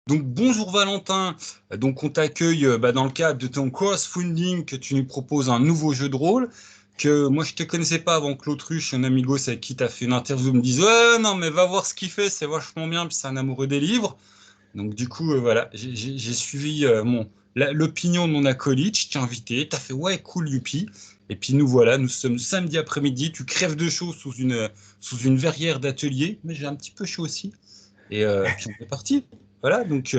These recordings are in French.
Donc bonjour Valentin, donc on t'accueille dans le cadre de ton crowdfunding que tu nous proposes un nouveau jeu de rôle que moi je te connaissais pas avant que l'autruche, un amigos avec qui t'as fait une interview me dise ouais non mais va voir ce qu'il fait, c'est vachement bien puis c'est un amoureux des livres. Donc du coup voilà, j'ai suivi l'opinion de mon acolyte, je t'ai invité, t'as fait ouais cool youpi et puis nous voilà, nous sommes samedi après-midi, tu crèves de chaud sous une verrière d'atelier, mais j'ai un petit peu chaud aussi. Et puis on est parti. Voilà, donc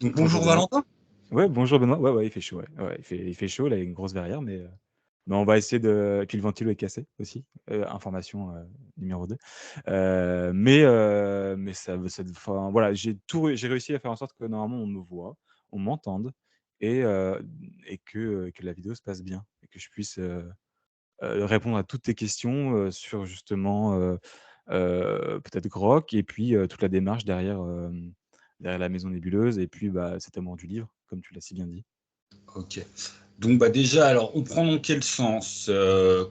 Bonjour bonjour Benoît. Valentin. Ouais, bonjour Benoît. Ouais, ouais, il fait chaud. Ouais. Ouais, il fait chaud, là, il y a une grosse verrière, mais on va essayer de. Et puis le ventilo est cassé aussi. Information numéro 2. Mais enfin, voilà, j'ai réussi à faire en sorte que normalement on me voit, on m'entende et que la vidéo se passe bien et que je puisse répondre à toutes tes questions sur justement peut-être Grok et puis toute la démarche derrière la maison nébuleuse et puis cet amour du livre, comme tu l'as si bien dit. Ok. Donc bah déjà, alors on prend dans quel sens?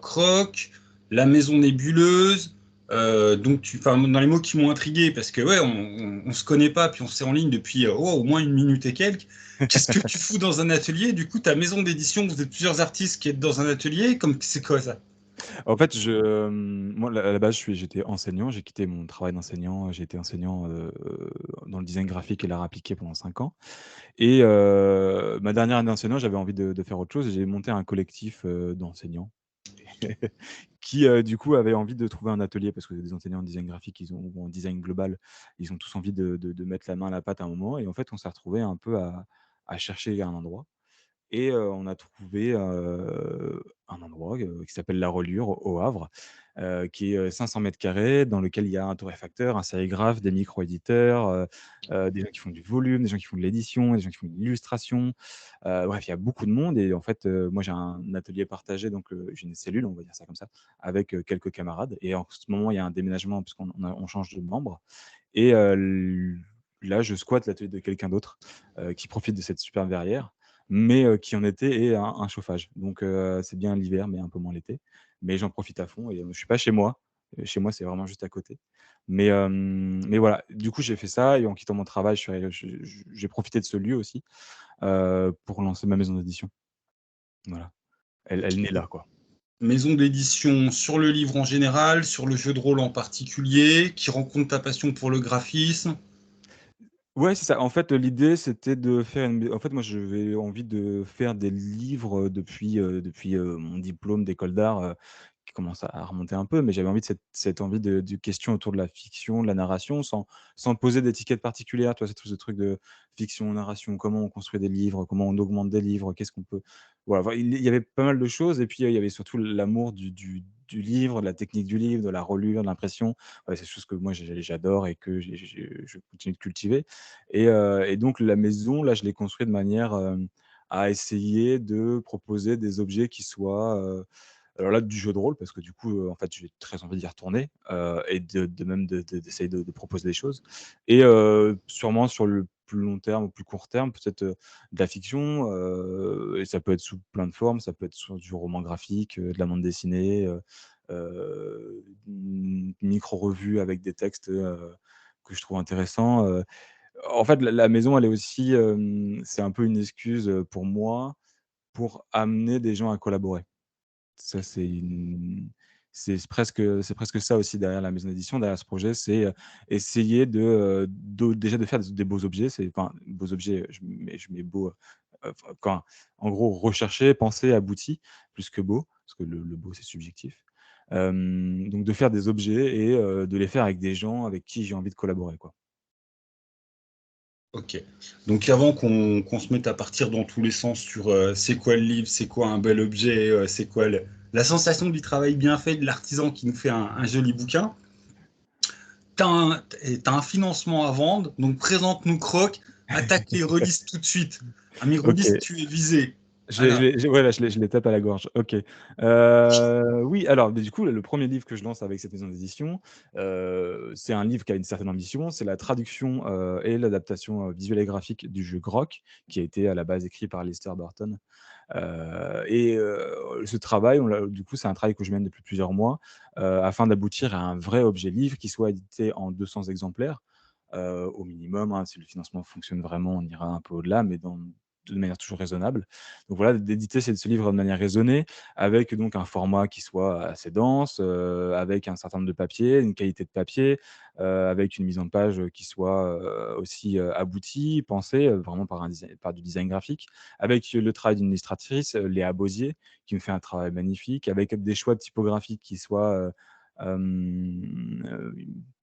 Croc, la maison nébuleuse. Enfin, dans les mots qui m'ont intrigué, parce que ouais, on se connaît pas, puis on s'est en ligne depuis au moins une minute et quelques. Qu'est-ce que tu fous dans un atelier? Du coup, ta maison d'édition, vous êtes plusieurs artistes qui êtes dans un atelier, comme c'est quoi ça? En fait, moi, à la base, j'étais enseignant. J'ai quitté mon travail d'enseignant. J'ai été enseignant dans le design graphique et l'art appliqué pendant 5 ans. Et ma dernière année d'enseignant, j'avais envie de faire autre chose. Et j'ai monté un collectif d'enseignants qui, du coup, avaient envie de trouver un atelier parce que des enseignants en design graphique, ou en design global, ils ont tous envie de mettre la main à la pâte à un moment. Et en fait, on s'est retrouvés un peu à chercher un endroit. Et on a trouvé un endroit qui s'appelle La Reliure au Havre, qui est 500 m², dans lequel il y a un torréfacteur, un sérigraphe, des micro-éditeurs, des gens qui font du volume, des gens qui font de l'édition, des gens qui font de l'illustration. Bref, il y a beaucoup de monde et en fait, moi j'ai un atelier partagé, donc j'ai une cellule, on va dire ça comme ça, avec quelques camarades et en ce moment, il y a un déménagement puisqu'on on change de membre et là, je squatte l'atelier de quelqu'un d'autre, qui profite de cette super verrière, mais qui en été est un chauffage. Donc c'est bien l'hiver, mais un peu moins l'été. Mais j'en profite à fond et je suis pas chez moi. Chez moi, c'est vraiment juste à côté. Mais voilà, du coup, j'ai fait ça et en quittant mon travail, j'ai profité de ce lieu aussi, pour lancer ma maison d'édition. Voilà, elle naît là, quoi. Maison d'édition sur le livre en général, sur le jeu de rôle en particulier, qui rencontre ta passion pour le graphisme. Ouais, c'est ça. En fait, l'idée, c'était de faire en fait, moi, j'avais envie de faire des livres, depuis mon diplôme d'école d'art, qui commence à remonter un peu, mais j'avais envie de cette envie de questions autour de la fiction, de la narration, sans poser d'étiquette particulière. Tu vois? C'est tout ce truc de fiction, narration, comment on construit des livres, comment on augmente des livres, qu'est-ce qu'on peut voilà, enfin, il y avait pas mal de choses et puis, il y avait surtout l'amour du livre, de la technique du livre, de la reliure, de l'impression. Ouais, c'est des choses que moi j'adore et que je continue de cultiver et donc la maison, là, je l'ai construite de manière, à essayer de proposer des objets qui soient, alors là, du jeu de rôle parce que du coup, en fait, j'ai très envie d'y retourner, et d'essayer de proposer des choses et sûrement sur le plus long terme ou plus court terme, peut-être, de la fiction, et ça peut être sous plein de formes. Ça peut être sur du roman graphique, de la bande dessinée, une micro-revue avec des textes, que je trouve intéressants, en fait, la maison, elle est aussi, c'est un peu une excuse, pour moi, pour amener des gens à collaborer. Ça, c'est presque ça aussi derrière la maison d'édition, derrière ce projet, c'est, essayer déjà de faire des beaux objets. Enfin, beaux objets, je mets beau, quand en gros, recherché, pensé, abouti, plus que beau, parce que le beau, c'est subjectif. Donc de faire des objets et de les faire avec des gens avec qui j'ai envie de collaborer, quoi. Ok. Donc avant qu'on se mette à partir dans tous les sens sur c'est quoi le livre, c'est quoi un bel objet, c'est quoi la sensation du travail bien fait de l'artisan qui nous fait un joli bouquin, t'as un financement à vendre, donc présente-nous Croc, attaque les releases tout de suite. Ami release, OK. tu es visé. Je Voilà. les ouais, là, je les tape à la gorge. OK. Oui, alors, du coup, le premier livre que je lance avec cette maison d'édition, c'est un livre qui a une certaine ambition. C'est la traduction, et l'adaptation, visuelle et graphique du jeu Grok, qui a été à la base écrit par Lester Burton. Et ce travail, du coup, c'est un travail que je mène depuis plusieurs mois, afin d'aboutir à un vrai objet livre qui soit édité en 200 exemplaires, au minimum, hein. Si le financement fonctionne vraiment, on ira un peu au-delà, mais de manière toujours raisonnable. Donc voilà, d'éditer ce livre de manière raisonnée, avec donc un format qui soit assez dense, avec un certain nombre de papiers, une qualité de papier, avec une mise en page, qui soit, aussi, aboutie, pensée, vraiment par du design graphique, avec le travail d'une illustratrice, Léa Bozier, qui me fait un travail magnifique, avec des choix de typographiques qui soient, j'ai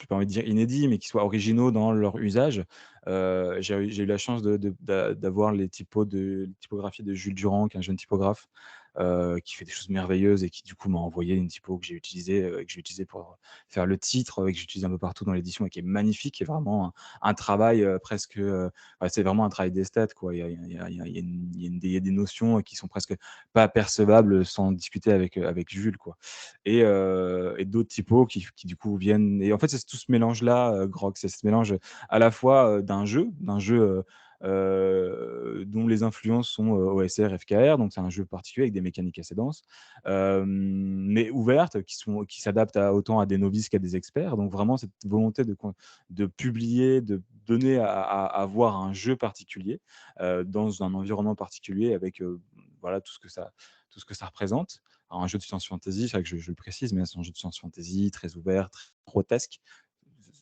pas envie de dire inédits, mais qui soient originaux dans leur usage. J'ai eu la chance d'avoir les typographies de Jules Durand, qui est un jeune typographe, qui fait des choses merveilleuses et qui du coup m'a envoyé une typo que j'ai utilisée pour faire le titre, que j'utilise un peu partout dans l'édition et qui est magnifique, qui est vraiment un travail, presque, ouais, c'est vraiment un travail d'esthète, quoi. Il y a des notions qui sont presque pas percevables sans discuter avec Jules, quoi. Et d'autres typos qui du coup viennent, et en fait, c'est tout ce mélange-là, Grok, c'est ce mélange à la fois, dont les influences sont, OSR, FKR, donc c'est un jeu particulier avec des mécaniques assez denses, mais ouvertes, qui s'adaptent autant à des novices qu'à des experts. Donc vraiment cette volonté de publier, de donner à voir un jeu particulier, dans un environnement particulier avec, voilà tout ce que ça représente. Alors un jeu de science fantasy, c'est vrai que je le précise, mais c'est un jeu de science fantasy très ouvert, très grotesque.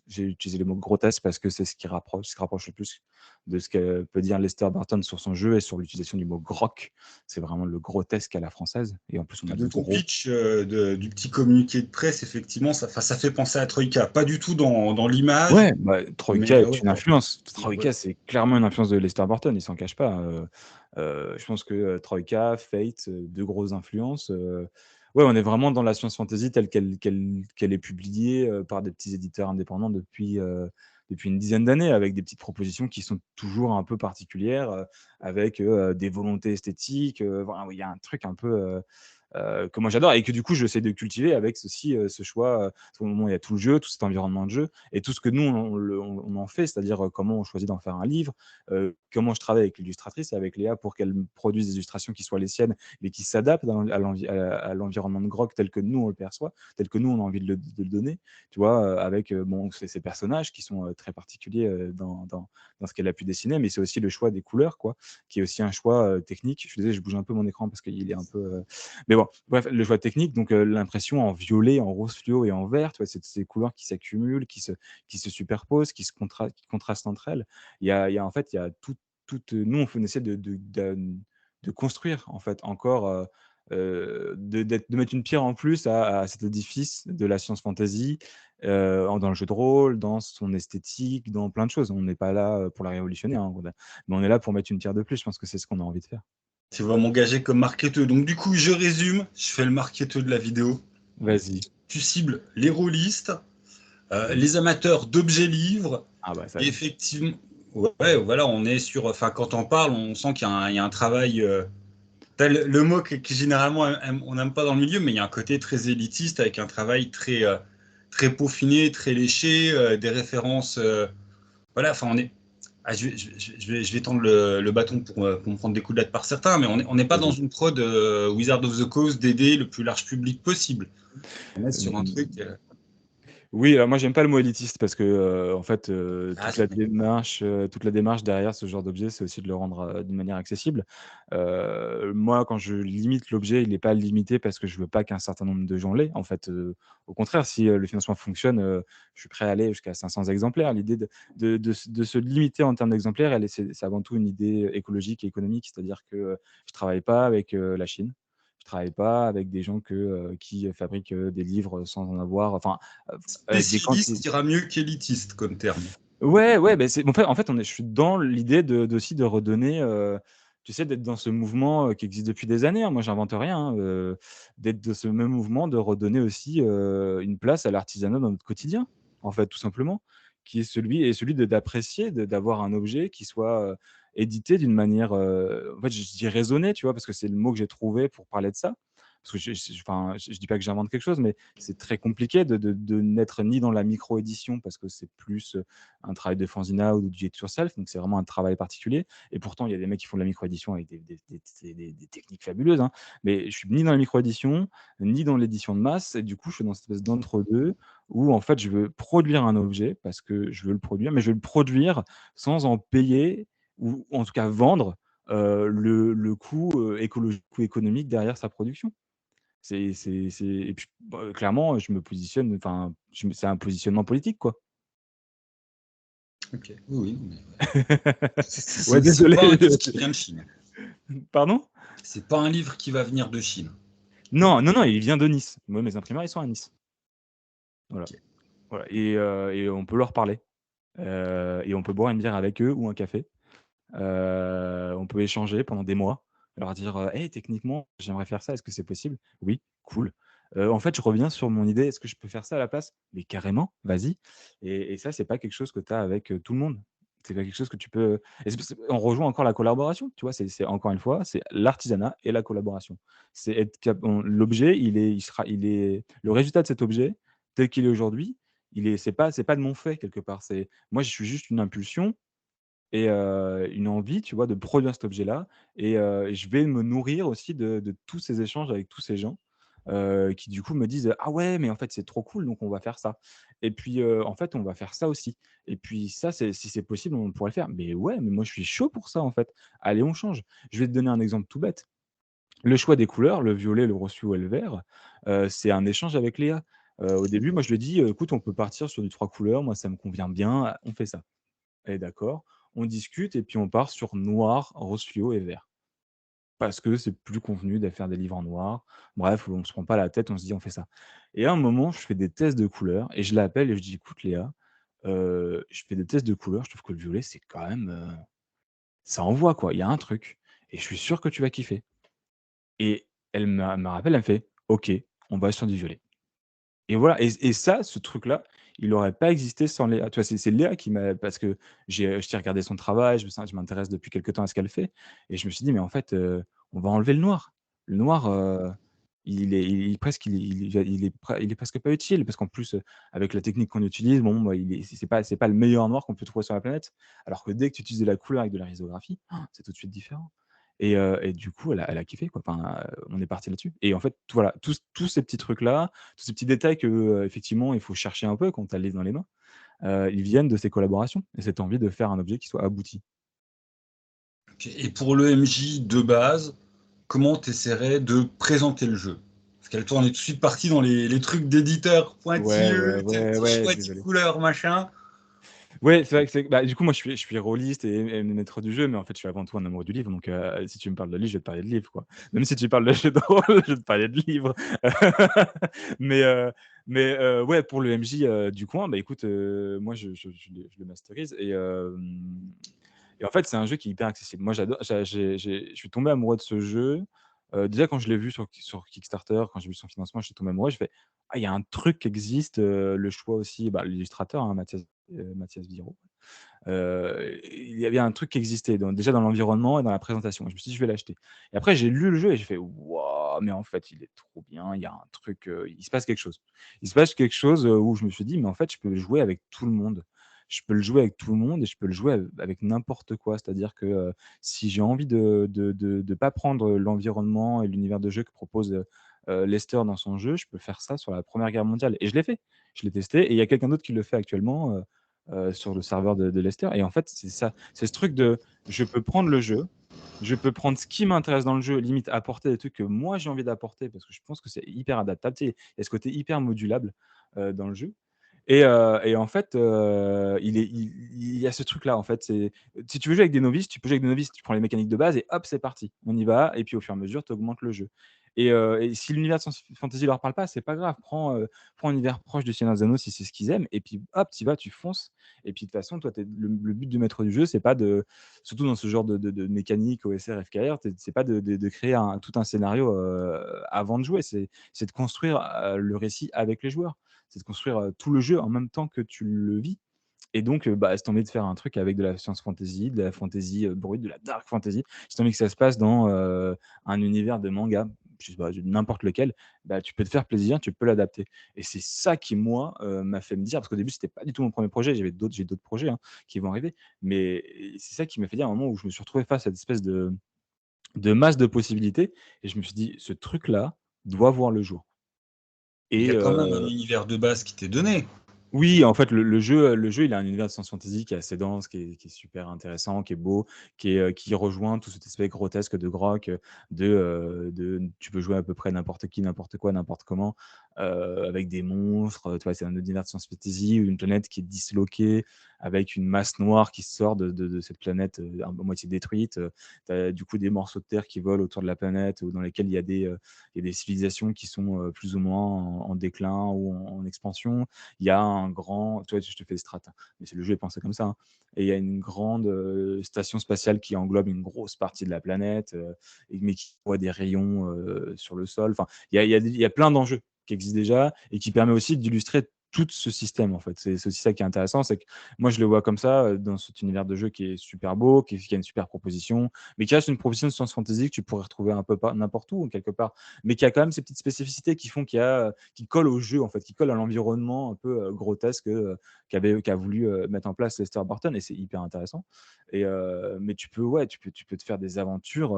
J'ai utilisé le mot grotesque parce que c'est ce qui rapproche le plus de ce que peut dire Lester Burton sur son jeu et sur l'utilisation du mot grok. C'est vraiment le grotesque à la française, et en plus on a De du ton gros. pitch, du petit communiqué de presse, effectivement, ça fait penser à Troïka. Pas du tout dans l'image, Ouais, bah, Troïka mais est une influence. ouais. Troïka, c'est clairement une influence de Lester Burton, il s'en cache pas. Je pense que, Troïka, Fate, 2 grosses influences. Ouais, on est vraiment dans la science fantasy telle qu'elle est publiée, par des petits éditeurs indépendants depuis une dizaine d'années, avec des petites propositions qui sont toujours un peu particulières, avec, des volontés esthétiques, voilà, il y a un truc un peu, que moi j'adore et que du coup j'essaie de cultiver avec ceci, ce choix. Au moment il y a tout le jeu, tout cet environnement de jeu et tout ce que nous on en fait, c'est-à-dire comment on choisit d'en faire un livre, comment je travaille avec l'illustratrice et avec Léa pour qu'elle me produise des illustrations qui soient les siennes, mais qui s'adaptent à l'environnement de Grog tel que nous on le perçoit, tel que nous on a envie de le donner, tu vois, avec bon, ces personnages qui sont très particuliers dans ce qu'elle a pu dessiner, mais c'est aussi le choix des couleurs, quoi, qui est aussi un choix technique. Je suis désolé, je bouge un peu mon écran parce qu'il est un peu. Mais bon, bref, le choix technique, donc l'impression en violet, en rose fluo et en vert, tu vois, c'est ces couleurs qui s'accumulent, qui se superposent, qui contrastent entre elles. En fait, il y a nous, on essaie de construire, en fait, encore, de mettre une pierre en plus à cet édifice de la science fantasy, dans le jeu de rôle, dans son esthétique, dans plein de choses. On n'est pas là, pour la révolutionner, hein, mais on est là pour mettre une pierre de plus. Je pense que c'est ce qu'on a envie de faire. Tu vas m'engager comme marketeur. Donc, du coup, je résume, je fais le marketeur de la vidéo. Vas-y. Tu cibles les rôlistes, Oui. les amateurs d'objets livres, Ah bah ça et oui. effectivement, ouais, voilà, on est sur. Enfin, quand on parle, on sent il y a un travail. T'as le mot que généralement on n'aime pas dans le milieu, mais il y a un côté très élitiste avec un travail très peaufiné, très léché, des références. Voilà, enfin, on est. Ah, je vais tendre le bâton pour me prendre des coups de latte par certains, mais on n'est pas dans Vas-y. une prod Wizard of the Coast d'aider le plus large public possible. On est sur un truc. Oui, alors moi j'aime pas le mot élitiste parce que, en fait, Ah, ça m'étonne pas. toute la démarche derrière ce genre d'objet, c'est aussi de le rendre, d'une manière accessible. Moi, quand je limite l'objet, il n'est pas limité parce que je veux pas qu'un certain nombre de gens l'aient. En fait, au contraire, si, le financement fonctionne, je suis prêt à aller jusqu'à 500 exemplaires. L'idée de se limiter en termes d'exemplaires, c'est avant tout une idée écologique et économique. C'est-à-dire que, je travaille pas avec, la Chine. Je travaille pas avec des gens qui fabriquent, des livres sans en avoir, enfin, avec des Spécialiste quantités. ira mieux qu'élitiste comme terme. Ouais, ouais, beh, en fait, je suis dans l'idée aussi de redonner, tu sais, d'être dans ce mouvement, qui existe depuis des années, hein. Moi, j'invente rien, hein, d'être de ce même mouvement, de redonner aussi, une place à l'artisanat dans notre quotidien, en fait, tout simplement, qui est celui d'apprécier, d'avoir un objet qui soit, édité d'une manière, en fait, je dis raisonnée, tu vois? Parce que c'est le mot que j'ai trouvé pour parler de ça. Parce que enfin, je dis pas que j'invente quelque chose, mais c'est très compliqué de n'être ni dans la micro-édition parce que c'est plus, un travail de fanzina ou du do it yourself, donc c'est vraiment un travail particulier. Et pourtant, il y a des mecs qui font de la micro-édition avec des techniques fabuleuses, hein. Mais je suis ni dans la micro-édition, ni dans l'édition de masse, et du coup, je suis dans cette espèce d'entre-deux où en fait je veux produire un objet parce que je veux le produire, mais je veux le produire sans en payer ou en tout cas vendre, le coût, écologique ou économique derrière sa production. C'est et puis, bah, clairement, je me positionne, enfin, c'est un positionnement politique, quoi. Ok, oui, oui, mais Ouais, c'est désolé. pas un livre qui vient de Chine. Pardon? C'est pas un livre qui va venir de Chine. Non, non, non, il vient de Nice. Moi, mes imprimeurs, ils sont à Nice. Voilà, Ok. voilà et on peut leur parler, et on peut boire une bière avec eux ou un café. On peut échanger pendant des mois, leur dire, «Hey, techniquement, j'aimerais faire ça, est-ce que c'est possible?» «Oui, cool. En fait, je reviens sur mon idée, est-ce que je peux faire ça à la place?» «Mais carrément, vas-y» et ça, c'est pas quelque chose que tu as avec, tout le monde. C'est pas quelque chose que tu peux et c'est on rejoint encore la collaboration, tu vois? C'est encore une fois, c'est l'artisanat et la collaboration. C'est être cap on l'objet, il est le résultat de cet objet, tel qu'il est aujourd'hui, c'est pas de mon fait quelque part. C'est moi, je suis juste une impulsion et une envie, tu vois, de produire cet objet-là et je vais me nourrir aussi de tous ces échanges avec tous ces gens, qui du coup me disent: «Ah ouais, mais en fait, c'est trop cool, donc on va faire ça et puis, en fait, on va faire ça aussi et puis ça, c'est si c'est possible, on pourrait le faire». Mais ouais, mais moi, je suis chaud pour ça, en fait. Allez, on change. Je vais te donner un exemple tout bête. Le choix des couleurs, le violet, le rose fluo et le vert, c'est un échange avec Léa. Au début, moi, je lui ai dit: «Écoute, on peut partir sur du 3 couleurs, moi, ça me convient bien, on fait ça». Elle est d'accord. On discute et puis on part sur noir, rose fluo et vert. Parce que c'est plus convenu de faire des livres en noir. Bref, on se prend pas la tête, on se dit: «On fait ça» et à un moment, je fais des tests de couleurs et je l'appelle et je dis: «Écoute Léa, je fais des tests de couleurs, je trouve que le violet, c'est quand même, ça envoie quoi, il y a un truc et je suis sûr que tu vas kiffer» et elle me rappelle, elle me fait: «OK, on va sur du violet». Et voilà et ça, ce truc-là, il aurait pas existé sans Léa. Tu vois? C'est Léa qui m'a parce que j'ai regardé son travail, je m'intéresse depuis quelque temps à ce qu'elle fait et je me suis dit: «Mais en fait, on va enlever le noir». Le noir, il est presque pas utile parce qu'en plus, avec la technique qu'on utilise, bon, bah, il est c'est pas le meilleur noir qu'on peut trouver sur la planète. Alors que dès que tu utilises de la couleur avec de la rissographie, c'est tout de suite différent et du coup, elle a kiffé, quoi. Enfin, on est parti là-dessus et en fait, voilà, tous ces petits trucs-là, tous ces petits détails que, effectivement, il faut chercher un peu quand tu as le livre dans les mains, ils viennent de ces collaborations et cette envie de faire un objet qui soit abouti. Ok. Et pour le MJ de base, comment tu essaierais de présenter le jeu? Parce qu'elle tourne tout de suite partie dans les trucs d'éditeur Ouais, ouais, pointilleux, ouais, ouais, chouette désolé. couleur, machin. Ouais, c'est vrai que bah, du coup, moi, je suis rôliste et maître du jeu, mais en fait, je suis avant tout un amoureux du livre, donc si tu me parles de livre, je vais te parler de livre, quoi. Même si tu parles de jeu de rôle, je vais te parler de livre. Mais ouais, pour le MJ, du coin, bah, écoute, moi, je le masterise et en fait, c'est un jeu qui est hyper accessible. Moi, j'adore je suis tombé amoureux de ce jeu, déjà quand je l'ai vu sur Kickstarter, quand j'ai vu son financement, je suis tombé amoureux. Je fais: «Ah, il y a un truc qui existe», le choix aussi, bah, l'illustrateur, hein, Mathias Biro. Il y avait un truc qui existait déjà dans l'environnement et dans la présentation. Je me suis dit: «Je vais l'acheter» et après j'ai lu le jeu et j'ai fait: «Waouh, mais en fait, il est trop bien, il y a un truc, il se passe quelque chose». Il se passe quelque chose, où je me suis dit: «Mais en fait, je peux le jouer avec tout le monde». Je peux le jouer avec tout le monde et je peux le jouer avec n'importe quoi. C'est-à-dire que, si j'ai envie de pas prendre l'environnement et l'univers de jeu que propose, Lester dans son jeu, je peux faire ça sur la Première Guerre mondiale et je l'ai fait. Je l'ai testé et il y a quelqu'un d'autre qui le fait actuellement, sur le serveur de Lester et en fait, c'est ça. C'est ce truc de je peux prendre le jeu, je peux prendre ce qui m'intéresse dans le jeu, limite apporter des trucs que moi j'ai envie d'apporter parce que je pense que c'est hyper adaptable. Tu sais, il y a ce côté hyper modulable, dans le jeu et en fait, il y a ce truc-là, en fait, c'est si tu veux jouer avec des novices, tu peux jouer avec des novices, tu prends les mécaniques de base et hop, c'est parti. On y va et puis au fur et à mesure, tu augmentes le jeu et si l'univers de science fantasy leur parle pas, c'est pas grave. Prends un univers proche du Seigneur des Anneaux si c'est ce qu'ils aiment et puis hop, tu y vas, tu fonces et puis de toute façon, toi, le but du maître du jeu, c'est pas de surtout dans ce genre de mécanique OSR, FKR, c'est pas de créer tout un scénario, avant de jouer, c'est de construire, le récit avec les joueurs. C'est de construire, tout le jeu en même temps que tu le vis et donc bah, si tu as envie de faire un truc avec de la science fantasy, de la fantasy, brute, de la dark fantasy, si tu as envie que ça se passe dans, un univers de manga, je sais pas, n'importe lequel, bah, tu peux te faire plaisir, tu peux l'adapter et c'est ça qui moi, m'a fait me dire parce qu'au début c'était pas du tout mon premier projet, j'ai d'autres projets, hein, qui vont arriver, mais c'est ça qui m'a fait dire à un moment où je me suis retrouvé face à cette espèce de masse de possibilités et je me suis dit: «Ce truc-là doit voir le jour». Il y Et a quand même un univers de base qui t'est donné. oui, en fait, le jeu, il a un univers de science fantasy qui est assez dense, qui est super intéressant, qui est beau, qui rejoint tout cet aspect grotesque de Grok, tu peux jouer à peu près n'importe qui, n'importe quoi, n'importe comment, avec des monstres, tu vois? C'est un univers de science fantasy, une planète qui est disloquée, avec une masse noire qui sort de cette planète, à moitié détruite, tu as du coup des morceaux de terre qui volent autour de la planète ou dans lesquels il y a des civilisations qui sont, plus ou moins en déclin ou en expansion. Il y a un grand, tu vois, je te fais des strates, hein, mais c'est le jeu est pensé comme ça, hein. Et il y a une grande station spatiale qui englobe une grosse partie de la planète, mais qui voit des rayons sur le sol. Enfin, il y a plein d'enjeux qui existent déjà et qui permet aussi d'illustrer tout ce système en fait. C'est aussi ça qui est intéressant, c'est que moi je le vois comme ça dans cet univers de jeu qui est super beau, qui a une super proposition, mais qui reste une proposition de science fantasy que tu pourrais retrouver un peu n'importe où quelque part, mais qui a quand même ces petites spécificités qui font qui colle au jeu en fait, qui colle à l'environnement un peu grotesque qu'a voulu mettre en place Lester Burton, et c'est hyper intéressant. Mais tu peux te faire des aventures.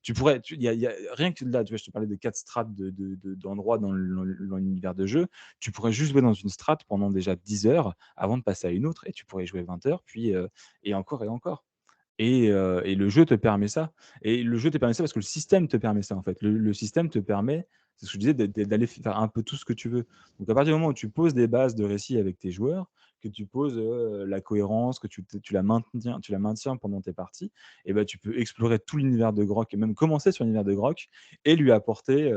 Il y a rien que là, tu vois, je te parlais de 4 strates d'endroits dans l'univers de jeu. Tu pourrais juste jouer dans une strate pendant déjà 10 heures avant de passer à une autre, et tu pourrais y jouer 20 heures, puis et encore et encore. Et le jeu te permet ça. Et le jeu te permet ça parce que le système te permet ça, en fait. Le système te permet, c'est ce que je disais, d'aller faire un peu tout ce que tu veux. Donc à partir du moment où tu poses des bases de récit avec tes joueurs, que tu poses, la cohérence, que tu la maintiens pendant tes parties, et ben tu peux explorer tout l'univers de Grok et même commencer sur l'univers de Grok et lui apporter,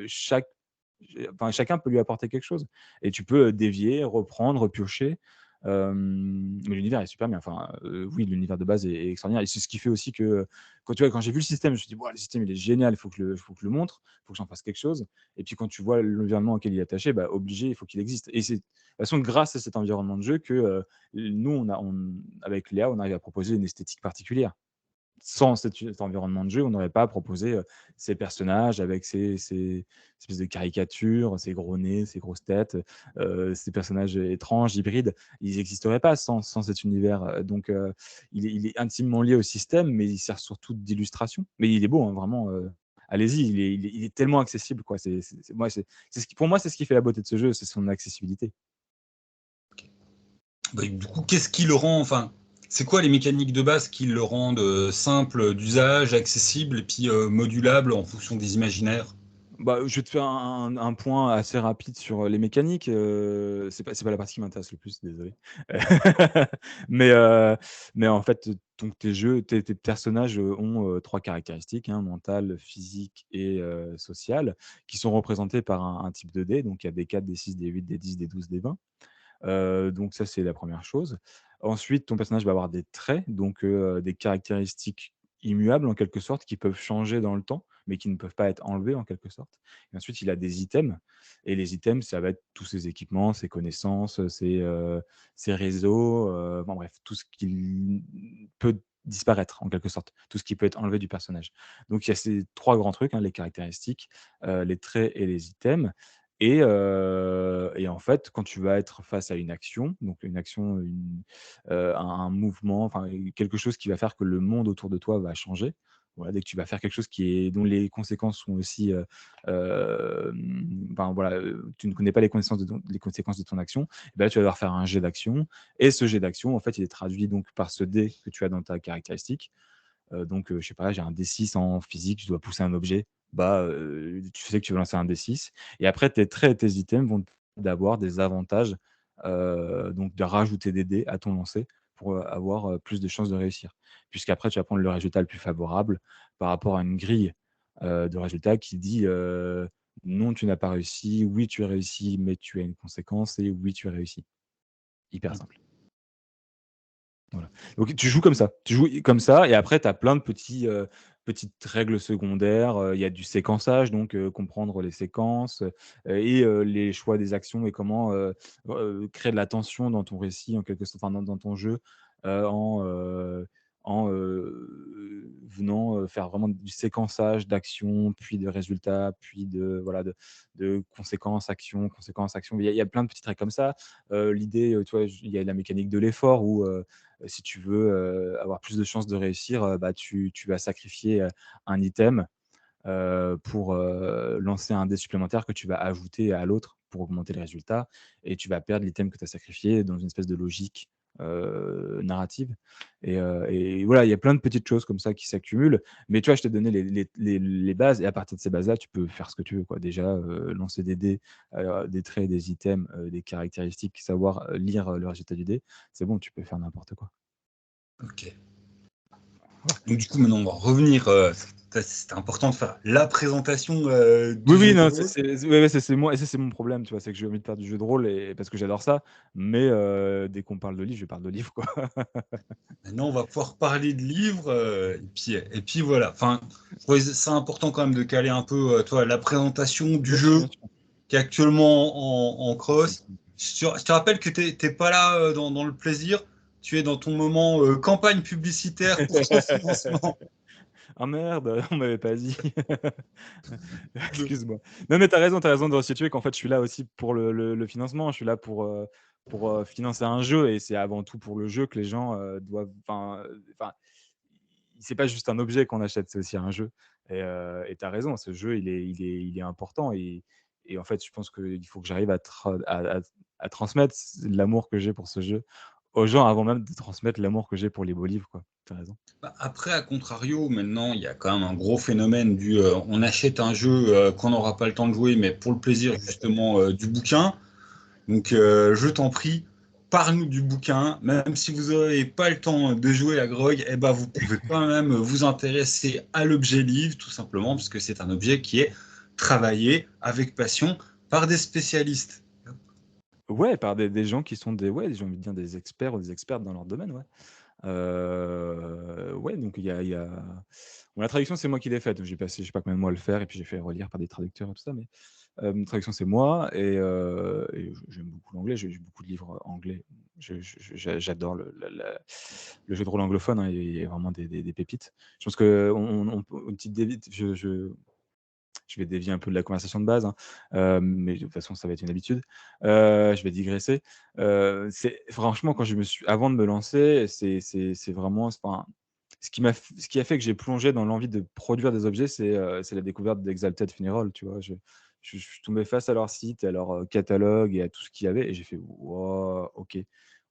chacun peut lui apporter quelque chose, et tu peux, dévier, reprendre, piocher. Mais l'univers est super bien. Enfin, oui, l'univers de base est extraordinaire, et c'est ce qui fait aussi que, quand j'ai vu le système, je me suis dit: «Waouh, le système, il est génial, il faut que je le montre, il faut que j'en fasse quelque chose», et puis quand tu vois l'environnement auquel il est attaché, bah, obligé, il faut qu'il existe, et c'est de toute façon grâce à cet environnement de jeu que, nous, avec Léa, on arrive à proposer une esthétique particulière. Sans cet environnement de jeu, on n'aurait pas proposé, ces personnages avec ces espèces de caricatures, ces gros nez, ces grosses têtes, ces personnages étranges, hybrides. Ils n'existeraient pas sans cet univers, donc il est intimement lié au système, mais il sert surtout d'illustration. Mais il est beau, hein, vraiment, allez-y, il est tellement accessible, quoi. C'est ce qui, pour moi, c'est ce qui fait la beauté de ce jeu, c'est son accessibilité. Bah, du coup, qu'est-ce qui le rend, enfin, c'est quoi les mécaniques de base qui le rendent simple d'usage, accessible et puis modulable en fonction des imaginaires? Bah, je vais te faire un point assez rapide sur, les mécaniques, c'est pas la partie qui m'intéresse le plus, désolé. Mais, heu, mais en fait, donc tes personnages, ont, 3 caractéristiques, hein, mentales, physiques et sociales, qui sont représentées par un type de dés. Donc il y a des 4, des 6, des 8, des 10, des 12, des 20. Donc ça, c'est la première chose. Ensuite, ton personnage va avoir des traits, donc des caractéristiques immuables en quelque sorte, qui peuvent changer dans le temps, mais qui ne peuvent pas être enlevés en quelque sorte. Et ensuite, il a des items, et les items, ça va être tous ses équipements, ses connaissances, ses réseaux, enfin bref, tout ce qui peut disparaître en quelque sorte, tout ce qui peut être enlevé du personnage. Donc il y a ces 3 grands trucs, hein, les caractéristiques, les traits et les items. Et en fait, quand tu vas être face à une action, donc une action, un mouvement, enfin, quelque chose qui va faire que le monde autour de toi va changer. Voilà, dès que tu vas faire quelque chose dont les conséquences sont aussi, enfin voilà, tu ne connais pas les conséquences de ton action, et bah, tu vas devoir faire un jet d'action, et ce jet d'action, en fait, il est traduit donc par ce dé que tu as dans ta caractéristique. Donc, je sais pas, j'ai un D6 en physique, je dois pousser un objet, bah, tu sais que tu vas lancer un D6, et après tes traits et tes items vont te permettre d'avoir des avantages, donc de rajouter des dés à ton lancer pour, avoir, plus de chances de réussir. Puisqu'après tu vas prendre le résultat le plus favorable par rapport à une grille, de résultats qui dit, «Non, tu n'as pas réussi», «Oui, tu as réussi, mais tu as une conséquence», et «Oui, tu as réussi». Hyper simple. Voilà. Donc tu joues comme ça. Tu joues comme ça, et après tu as plein de petites règles secondaires, il y a du séquençage, donc comprendre les séquences, les choix des actions, et comment, créer de la tension dans ton récit en quelque sorte, enfin dans ton jeu, heu, en, heu venant, faire vraiment du séquençage d'actions, puis de résultats, puis de conséquences, actions, conséquences, actions. Il y a plein de petites règles comme ça. L'idée, tu vois, il y a la mécanique de l'effort où, si tu veux, avoir plus de chances de réussir, bah, tu vas sacrifier, un item, pour lancer un dé supplémentaire que tu vas ajouter à l'autre pour augmenter les résultats, et tu vas perdre l'item que tu as sacrifié dans une espèce de logique narrative. Et voilà, il y a plein de petites choses comme ça qui s'accumulent. Mais tu vois, je t'ai donné les bases, et à partir de ces bases-là, tu peux faire ce que tu veux, quoi. Déjà, lancer des dés, des traits, des items, des caractéristiques, savoir lire le résultat du dé, c'est bon, tu peux faire n'importe quoi. Ok. Voilà. Donc du coup, maintenant, on va revenir. C'était important de faire la présentation Oui, du oui, jeu de non, rôle. ouais, ouais, c'est moi, et ça, c'est mon problème, tu vois, c'est que j'ai envie de faire du jeu de rôle, et parce que j'adore ça, mais dès qu'on parle de livre, je parle de livre, quoi. Maintenant, on va pouvoir parler de livres. Et puis voilà. Enfin, je trouvais ça important quand même de caler un peu, toi, la présentation du Bien sûr, jeu bien sûr. qui est actuellement en Comme cross. ça. Je te rappelle que t'es pas là dans le plaisir. Tu es dans ton moment campagne publicitaire pour ton financement. Ah merde, on m'avait pas dit. Excuse-moi. Non, mais t'as raison de resituer qu'en fait, je suis là aussi pour le financement. Je suis là pour financer un jeu, et c'est avant tout pour le jeu que les gens doivent. Enfin, c'est pas juste un objet qu'on achète, c'est aussi un jeu. Et tu raison, ce jeu, il est important, et en fait, je pense qu'il faut que j'arrive à transmettre l'amour que j'ai pour ce jeu aux gens avant même de transmettre l'amour que j'ai pour les beaux livres, quoi. Tu raison. Bah, après, à contrario, maintenant, il y a quand même un gros phénomène du on achète un jeu qu'on n'aura pas le temps de jouer, mais pour le plaisir justement du bouquin. Donc, je t'en prie, parle-nous du bouquin. Même si vous n'avez pas le temps de jouer à Grog, eh ben, vous pouvez quand même vous intéresser à l'objet livre, tout simplement, parce que c'est un objet qui est travaillé avec passion par des spécialistes. Ouais, par des gens qui sont ouais, j'ai envie de dire des experts ou des expertes dans leur domaine, ouais. Ouais, donc il y a bon, la traduction, c'est moi qui l'ai faite, donc j'ai passé je sais pas combien de mois à le faire, et puis j'ai fait relire par des traducteurs et tout ça, mais traduction, c'est moi, et j'aime beaucoup l'anglais, j'ai beaucoup de livres anglais. J'adore le jeu de rôle anglophone, hein, il y a vraiment des pépites. Je pense qu'on peut une petite je vais dévier un peu de la conversation de base, hein, mais de toute façon, ça va être une habitude. Je vais digresser. C'est franchement, quand je me suis avant de me lancer, c'est vraiment, enfin, ce qui a fait que j'ai plongé dans l'envie de produire des objets, c'est la découverte d'Exalted Funeral, tu vois? Je suis tombé face à leur site, à leur catalogue et à tout ce qu'il y avait, et j'ai fait: «Waouh, OK,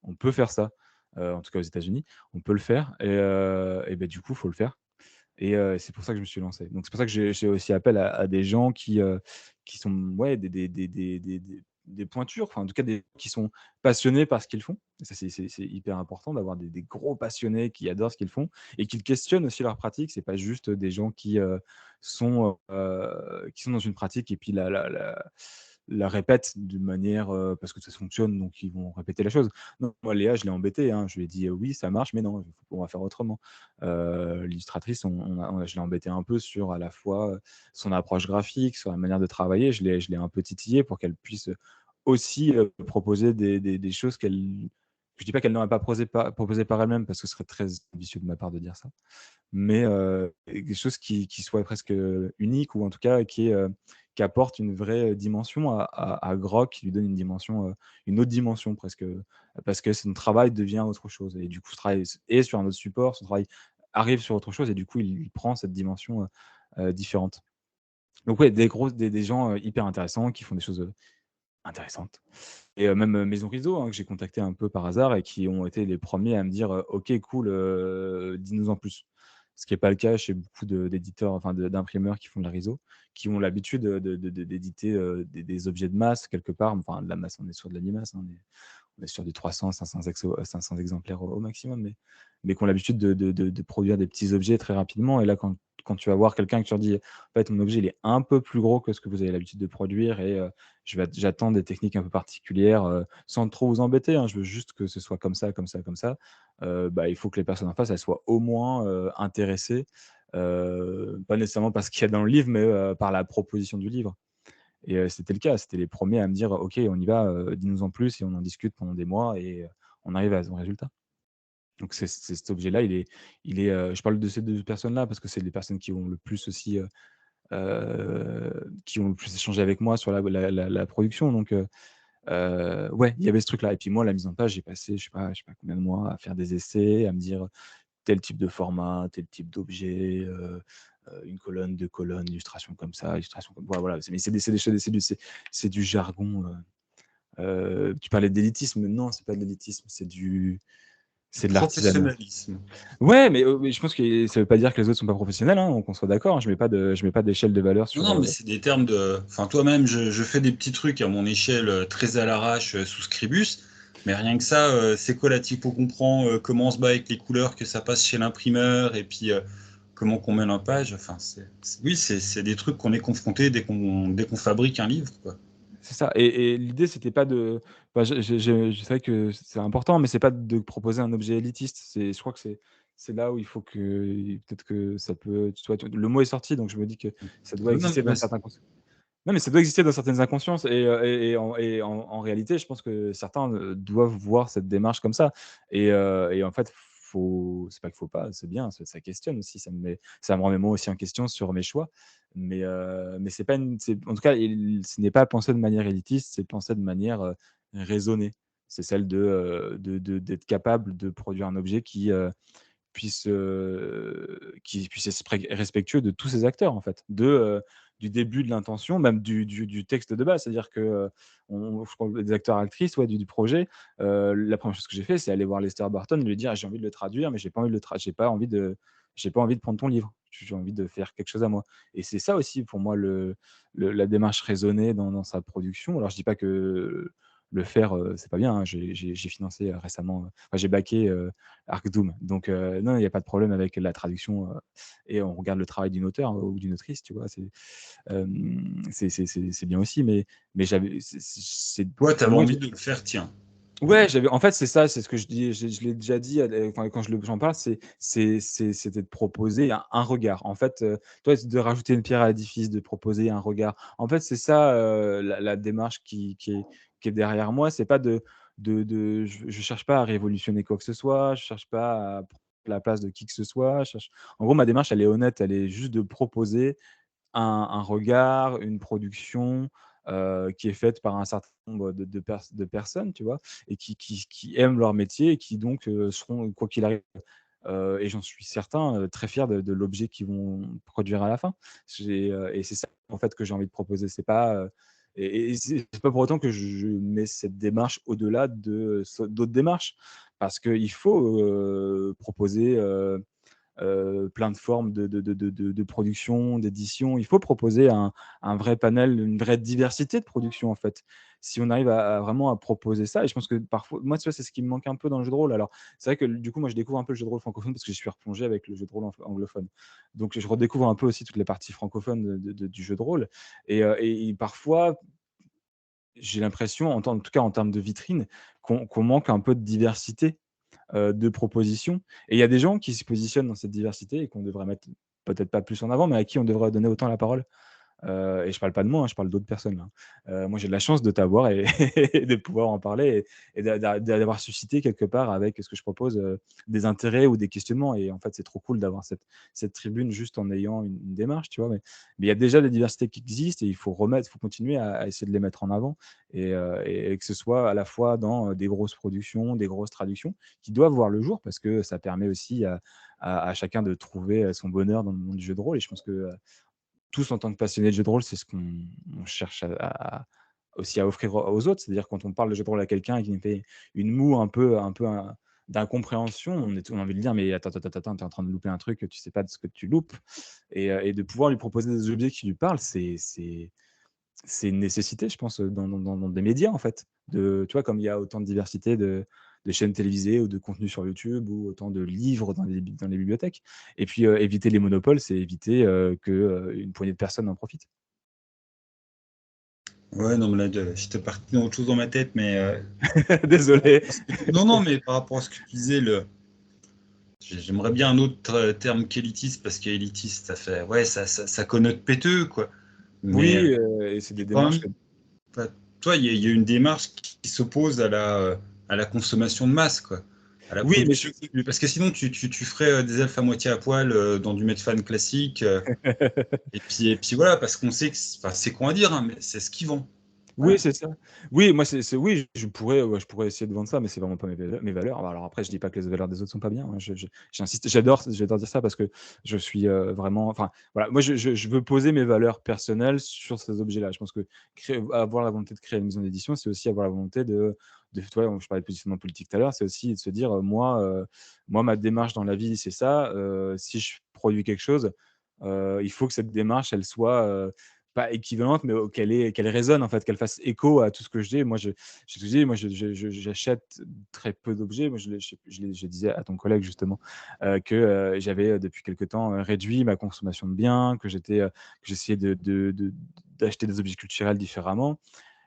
on peut faire ça». En tout cas aux États-Unis, on peut le faire, et beh, du coup, il faut le faire. Et c'est pour ça que je me suis lancé. Donc c'est pour ça que j'ai aussi appel à des gens qui sont, ouais, des pointures, enfin en tout cas des qui sont passionnés par ce qu'ils font. Et ça c'est hyper important d'avoir des gros passionnés qui adorent ce qu'ils font et qui questionnent aussi leur pratique. C'est pas juste des gens qui sont dans une pratique et puis la répètent d'une manière, parce que ça fonctionne, donc ils vont répéter la chose. Non, moi Léa, je l'ai embêtée, hein, je lui ai dit: «Oui, ça marche, mais non, on va faire autrement». L'illustratrice, je l'ai embêtée un peu sur à la fois, son approche graphique, sur la manière de travailler. Je l'ai un peu titillée pour qu'elle puisse, aussi, proposer des choses qu'elle je dis pas qu'elle n'aurait pas proposées par elle-même, parce que ce serait très ambitieux de ma part de dire ça. Mais, des choses qui soient presque, uniques, ou en tout cas qui apportent une vraie dimension à Grok, qui lui donne une dimension, une autre dimension presque, parce que son travail devient autre chose, et du coup, ce travail est sur un autre support, son travail arrive sur autre chose, et du coup, il prend cette dimension, différente. Donc ouais, des gens, hyper intéressants qui font des choses, intéressantes, et même, Maison Rideau, hein, que j'ai contacté un peu par hasard et qui ont été les premiers à me dire: «OK, cool, dis-nous en plus». Ce qui est pas le cas chez beaucoup d'éditeurs, enfin d'imprimeurs qui font de la réseau, qui ont l'habitude, d'éditer, des objets de masse quelque part, enfin de la masse, on est sur de l'animasse, hein, on est sur du 300-500 exemplaires au maximum, mais qui ont l'habitude de produire des petits objets très rapidement. Et là, quand tu vas voir quelqu'un que tu leur dis: «En fait, mon objet, il est un peu plus gros que ce que vous avez l'habitude de produire, et j'attends des techniques un peu particulières, sans trop vous embêter, hein, je veux juste que ce soit comme ça, comme ça, comme ça». Bah, il faut que les personnes en face, elles soient au moins, intéressées, pas nécessairement par ce qu'il y a dans le livre, mais par la proposition du livre. Et c'était le cas, c'était les premiers à me dire: «OK, on y va, dis-nous en plus», et on en discute pendant des mois, et on arrive à son résultat. Donc c'est cet objet-là, je parle de ces 2 personnes-là parce que c'est les personnes qui ont le plus aussi, qui ont le plus échangé avec moi sur la production. Donc ouais, il y avait ce truc-là, et puis moi, la mise en page, j'ai passé, je sais pas combien de mois à faire des essais, à me dire: tel type de format, tel type d'objet, une colonne, 2 colonnes, illustration comme ça, illustration comme voilà, mais c'est des choses, c'est du jargon. Tu parlais d'élitisme, non, c'est pas de l'élitisme, c'est de l'artisanat. Professionnalisme. Ouais, mais je pense que ça veut pas dire que les autres sont pas professionnels, hein, qu'on soit d'accord. Je mets pas d'échelle de valeur Non, sur. non, mais c'est des termes de. Enfin, toi-même, je fais des petits trucs à mon échelle très à l'arrache sous Scribus, mais rien que ça, c'est quoi la typo qu'on prend, comment on se bat avec les couleurs, que ça passe chez l'imprimeur, et puis comment qu'on met la page. Enfin, oui, c'est des trucs qu'on est confronté dès qu'on fabrique un livre, quoi. C'est ça. Et l'idée, c'était pas de. Enfin, je sais que c'est important, mais c'est pas de proposer un objet élitiste. Je crois que c'est là où il faut que peut-être que ça peut. Le mot est sorti, donc je me dis que ça doit Non, exister dans certains. Non, mais ça doit exister dans certaines inconsciences et en réalité, je pense que certains, doivent voir cette démarche comme ça et en fait, c'est pas qu'il faut pas, c'est bien, ça questionne aussi, ça me remet moi aussi en question sur mes choix, mais c'est pas en tout cas, ce n'est pas pensé de manière élitiste, c'est pensé de manière, raisonnée. C'est celle d'être capable de produire un objet qui puisse être respectueux de tous ces acteurs en fait, du début de l'intention, même du texte de base. C'est-à-dire que je crois des acteurs actrices ouais, du projet, la première chose que j'ai fait, c'est aller voir Lester Barton et lui dire: «Ah, j'ai envie de le traduire, mais j'ai pas envie de prendre ton livre. J'ai envie de faire quelque chose à moi». Et c'est ça aussi pour moi la démarche raisonnée dans sa production. Alors je dis pas que le faire, c'est pas bien, hein. J'ai financé récemment, enfin j'ai backé Arc Doom. Donc non, il y a pas de problème avec la traduction, et on regarde le travail d'une auteure ou d'une autrice, tu vois? C'est bien aussi, mais j'avais c'est Toi, pour t'avais moi, envie de le faire, tiens. ouais, en fait, c'est ça, c'est ce que je dis, je l'ai déjà dit, enfin, quand j'en parle, c'était de proposer un regard. En fait, toi, de rajouter une pierre à l'édifice, de proposer un regard. En fait, c'est ça, la démarche qui est derrière moi. C'est pas je cherche pas à révolutionner quoi que ce soit, je cherche pas à prendre la place de qui que ce soit. En gros, ma démarche, elle est honnête, elle est juste de proposer un regard, une production, qui est faite par un certain nombre de personnes, tu vois? Et qui aiment leur métier et qui donc, seront, quoi qu'il arrive, et j'en suis certain, très fiers de l'objet qu'ils vont produire à la fin. Et c'est ça, en fait, que j'ai envie de proposer. C'est pas, et c'est pas pour autant que je mets cette démarche au-delà d'autres démarches. Parce qu'il faut, proposer, plein de formes de production, d'édition. Il faut proposer un vrai panel, une vraie diversité de production, en fait. Si on arrive à vraiment à proposer ça et je pense que parfois moi, tu vois, c'est ce qui me manque un peu dans le jeu de rôle. Alors, c'est vrai que du coup, moi, je découvre un peu le jeu de rôle francophone parce que je suis replongé avec le jeu de rôle anglophone. Donc je redécouvre un peu aussi toutes les parties francophones du jeu de rôle et parfois, j'ai l'impression, en tout cas en termes de vitrine, qu'on manque un peu de diversité de propositions. Et il y a des gens qui se positionnent dans cette diversité et qu'on devrait mettre peut-être pas plus en avant, mais à qui on devrait donner autant la parole. Et je parle pas de moi, hein, je parle d'autres personnes là. Moi j'ai de la chance de t'avoir et et de pouvoir en parler et d'avoir suscité quelque part avec ce que je propose, des intérêts ou des questionnements et en fait, c'est trop cool d'avoir cette tribune juste en ayant une démarche, tu vois? Mais il y a déjà des diversités qui existent et il faut continuer à essayer de les mettre en avant et que ce soit à la fois dans, des grosses productions, des grosses traductions qui doivent voir le jour parce que ça permet aussi à chacun de trouver, son bonheur dans le monde du jeu de rôle et je pense que, tous en tant que passionnés de jeux de rôle, c'est ce qu'on cherche aussi à offrir aux autres. C'est-à-dire quand on parle de jeu de rôle à quelqu'un et qu'il nous fait une moue un peu d'incompréhension, on a envie de dire: «Mais attends, attends, attends, tu es en train de louper un truc, tu sais pas de ce que tu loupes» et de pouvoir lui proposer des objets qui lui parlent, c'est une nécessité, je pense, dans des médias, en fait. Tu vois, comme il y a autant de diversité de chaînes télévisées ou de contenus sur YouTube ou autant de livres dans les bibliothèques. Et puis, éviter les monopoles, c'est éviter, une poignée de personnes en profitent. Ouais, non, mais là, j'étais parti dans autre chose dans ma tête, mais Désolé. non, non, mais par rapport à ce que tu disais, j'aimerais bien un autre terme qu'élitiste, parce qu'élitiste, ça fait, ouais, ça connote péteux, quoi. Mais Oui, et c'est des quand démarches même, que enfin, toi, il y a une démarche qui s'oppose à la consommation de masse, quoi. À la oui, mais production. Parce que sinon, tu ferais des elfes à moitié à poil dans du Medfan classique. Et puis voilà, parce qu'on sait que, enfin, c'est con à dire, hein, mais c'est ce qu'ils vend. Oui, c'est ça. Oui, moi, oui, ouais, je pourrais essayer de vendre ça, mais c'est vraiment pas mes valeurs. Alors après, je dis pas que les valeurs des autres sont pas bien, hein. J'insiste, j'adore dire ça parce que je suis vraiment, enfin, voilà, moi, je veux poser mes valeurs personnelles sur ces objets-là. Je pense que avoir la volonté de créer une maison d'édition, c'est aussi avoir la volonté toi, je parlais de positionnement politique tout à l'heure, c'est aussi de se dire, moi, ma démarche dans la vie, c'est ça. Si je produis quelque chose, il faut que cette démarche, elle soit pas équivalente, mais qu'elle résonne en fait, qu'elle fasse écho à tout ce que je dis. Moi, je te dis, moi, j'achète très peu d'objets. Moi, je disais à ton collègue justement que j'avais depuis quelque temps réduit ma consommation de biens, que j'essayais d'acheter des objets culturels différemment.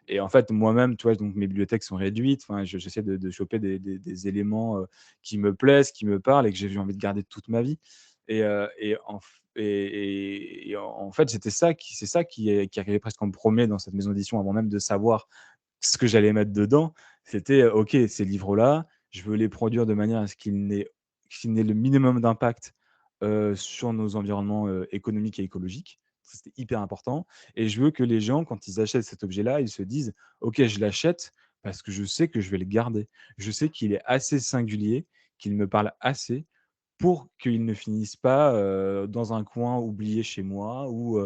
Et en fait, moi-même, tu vois, donc mes bibliothèques sont réduites. Enfin, j'essaie de choper des éléments qui me plaisent, qui me parlent et que j'ai envie de garder toute ma vie. Et en fait, c'est ça qui arrivait presque en premier dans cette maison d'édition avant même de savoir ce que j'allais mettre dedans. C'était OK, ces livres-là, je veux les produire de manière à ce qu'ils n'aient le minimum d'impact sur nos environnements économiques et écologiques. Ça, c'était hyper important. Et je veux que les gens, quand ils achètent cet objet-là, ils se disent OK, je l'achète parce que je sais que je vais le garder. Je sais qu'il est assez singulier, qu'il me parle assez pour qu'ils ne finissent pas dans un coin oublié chez moi ou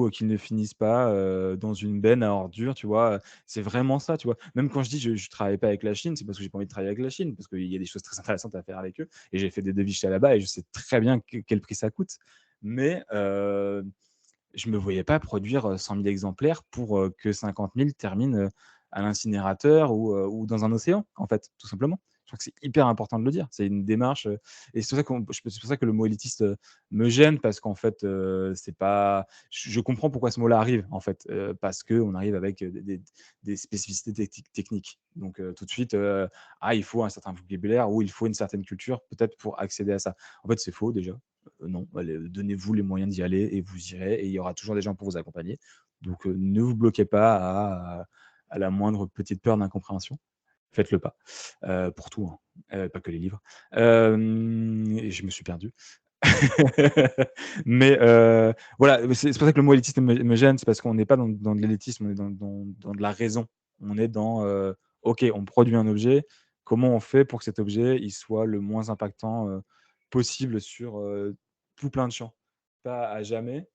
qu'ils ne finissent pas dans une benne à ordures, tu vois? C'est vraiment ça, tu vois? Même quand je dis: «Je travaille pas avec la Chine», c'est parce que j'ai pas envie de travailler avec la Chine, parce qu'il y a des choses très intéressantes à faire avec eux et j'ai fait des devis chez là-bas et je sais très bien quel prix ça coûte. Mais je me voyais pas produire 100 000 exemplaires pour que 50 000 terminent à l'incinérateur ou dans un océan, en fait, tout simplement. Je crois que c'est hyper important de le dire. C'est une démarche et c'est pour ça que le mot élitiste me gêne parce qu'en fait, c'est pas. Je comprends pourquoi ce mot-là arrive, en fait, parce qu'on arrive avec des spécificités techniques. Donc, tout de suite, il faut un certain vocabulaire ou il faut une certaine culture, peut-être, pour accéder à ça. En fait, c'est faux déjà. Non, allez, donnez-vous les moyens d'y aller et vous irez et il y aura toujours des gens pour vous accompagner. Donc, ne vous bloquez pas à la moindre petite peur d'incompréhension. Faites-le pas, pour tout, hein, pas que les livres. Et je me suis perdu. Mais voilà, c'est pour ça que le mot élitiste me gêne, c'est parce qu'on n'est pas dans de l'élitisme, on est dans de la raison. On est dans, OK, on produit un objet, comment on fait pour que cet objet, il soit le moins impactant, possible sur, tout plein de champs? Pas à jamais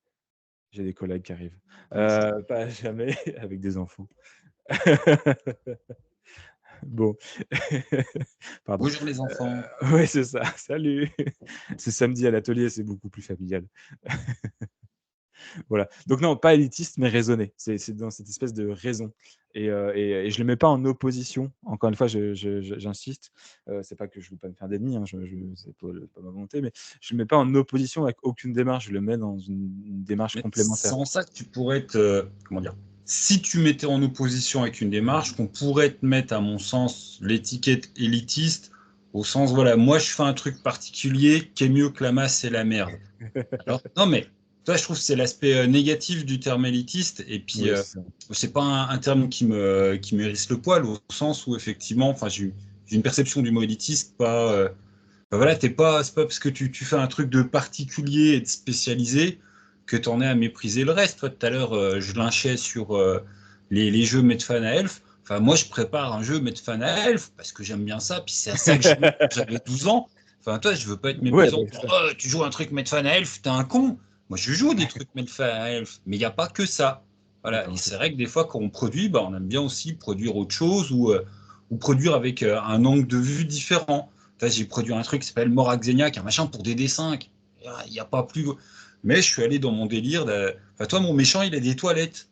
j'ai des collègues qui arrivent. Bonjour. Pas à jamais avec des enfants. Bon. Pardon. Bonjour les enfants. Ouais, c'est ça. Salut. C'est samedi à l'atelier, c'est beaucoup plus familial. Voilà. Donc non, pas élitiste, mais raisonné. C'est dans cette espèce de raison et je le mets pas en opposition. Encore une fois, j'insiste, c'est pas que je veux pas me faire d'ennemis, hein, c'est pas ma volonté, mais je le mets pas en opposition avec aucune démarche, je le mets dans une démarche Mais complémentaire. c'est en ça que tu pourrais être, comment dire, si tu mettais en opposition avec une démarche, qu'on pourrait te mettre, à mon sens, l'étiquette élitiste, au sens, voilà, moi je fais un truc particulier qui est mieux que la masse et la merde. Alors, non, mais toi, je trouve que c'est l'aspect négatif du terme élitiste, et puis Oui, c'est ça. c'est pas un terme qui me hérisse le poil, au sens où effectivement, enfin, j'ai une perception du mot élitiste, pas, voilà, c'est pas parce que tu fais un truc de particulier et de spécialisé que tu en es à mépriser le reste. Toi, tout à l'heure, je lynchais sur les jeux Medfan à Elf. Enfin, moi, je prépare un jeu Medfan à Elf parce que j'aime bien ça, puis c'est à ça que je jouais quand j'avais 12 ans. Enfin, toi, je veux pas être Ouais, méprisant bah, pour ça. oh, tu joues un truc Medfan à Elf, t'es un con. Moi, je joue des trucs Medfan à Elf, mais il n'y a pas que ça. Voilà, et Attends, c'est c'est ça. vrai que des fois, quand on produit, bah, on aime bien aussi produire autre chose ou produire avec un angle de vue différent. J'ai produit un truc qui s'appelle Moraxeniac, un machin pour des dessins. Il n'y a pas plus. Mais je suis allé dans mon délire. Enfin, toi, mon méchant, il a des toilettes.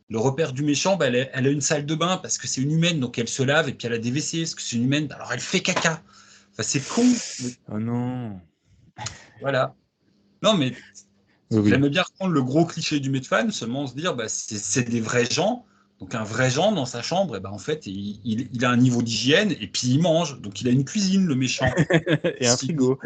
Le repère du méchant, bah, elle a une salle de bain parce que c'est une humaine, donc elle se lave et puis elle a des WC parce que c'est une humaine, bah, alors elle fait caca. Enfin, c'est con. Mais Oh non! voilà. Non, mais Oui, oui. j'aimais bien reprendre le gros cliché du Medfan, seulement se dire, bah, c'est des vrais gens. Donc un vrai gens dans sa chambre, et bah, en fait, il a un niveau d'hygiène et puis il mange. Donc il a une cuisine, le méchant. Et un frigo.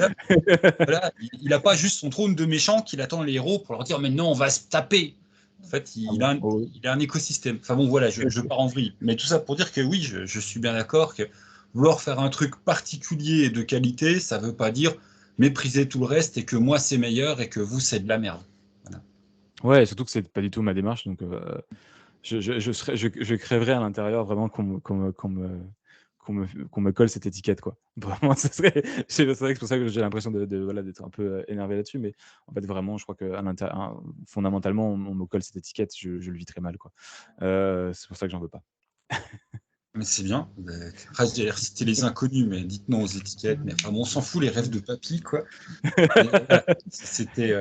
Voilà, il n'a pas juste son trône de méchant qu'il attend les héros pour leur dire maintenant on va se taper. En fait, Ah bon? Oh oui. il a un écosystème. Enfin bon, voilà, je OK. pars en vrille. Mais tout ça pour dire que oui, je suis bien d'accord que vouloir faire un truc particulier et de qualité, ça ne veut pas dire mépriser tout le reste et que moi c'est meilleur et que vous c'est de la merde. Voilà. Ouais, surtout que c'est pas du tout ma démarche, donc je crèverais à l'intérieur vraiment qu'on me colle cette étiquette, quoi. Vraiment, ce serait c'est vrai que c'est pour ça que j'ai l'impression voilà, d'être un peu, énervé là-dessus, mais en fait, vraiment, je crois qu'à l'intérieur, fondamentalement, on me colle cette étiquette, je le vis très mal, quoi. C'est pour ça que j'en veux pas. Mais c'est bien. Après, j'allais reciter les inconnus, mais dites non aux étiquettes. Mais enfin, bon, on s'en fout, les rêves de papy, quoi. Mais voilà, c'était.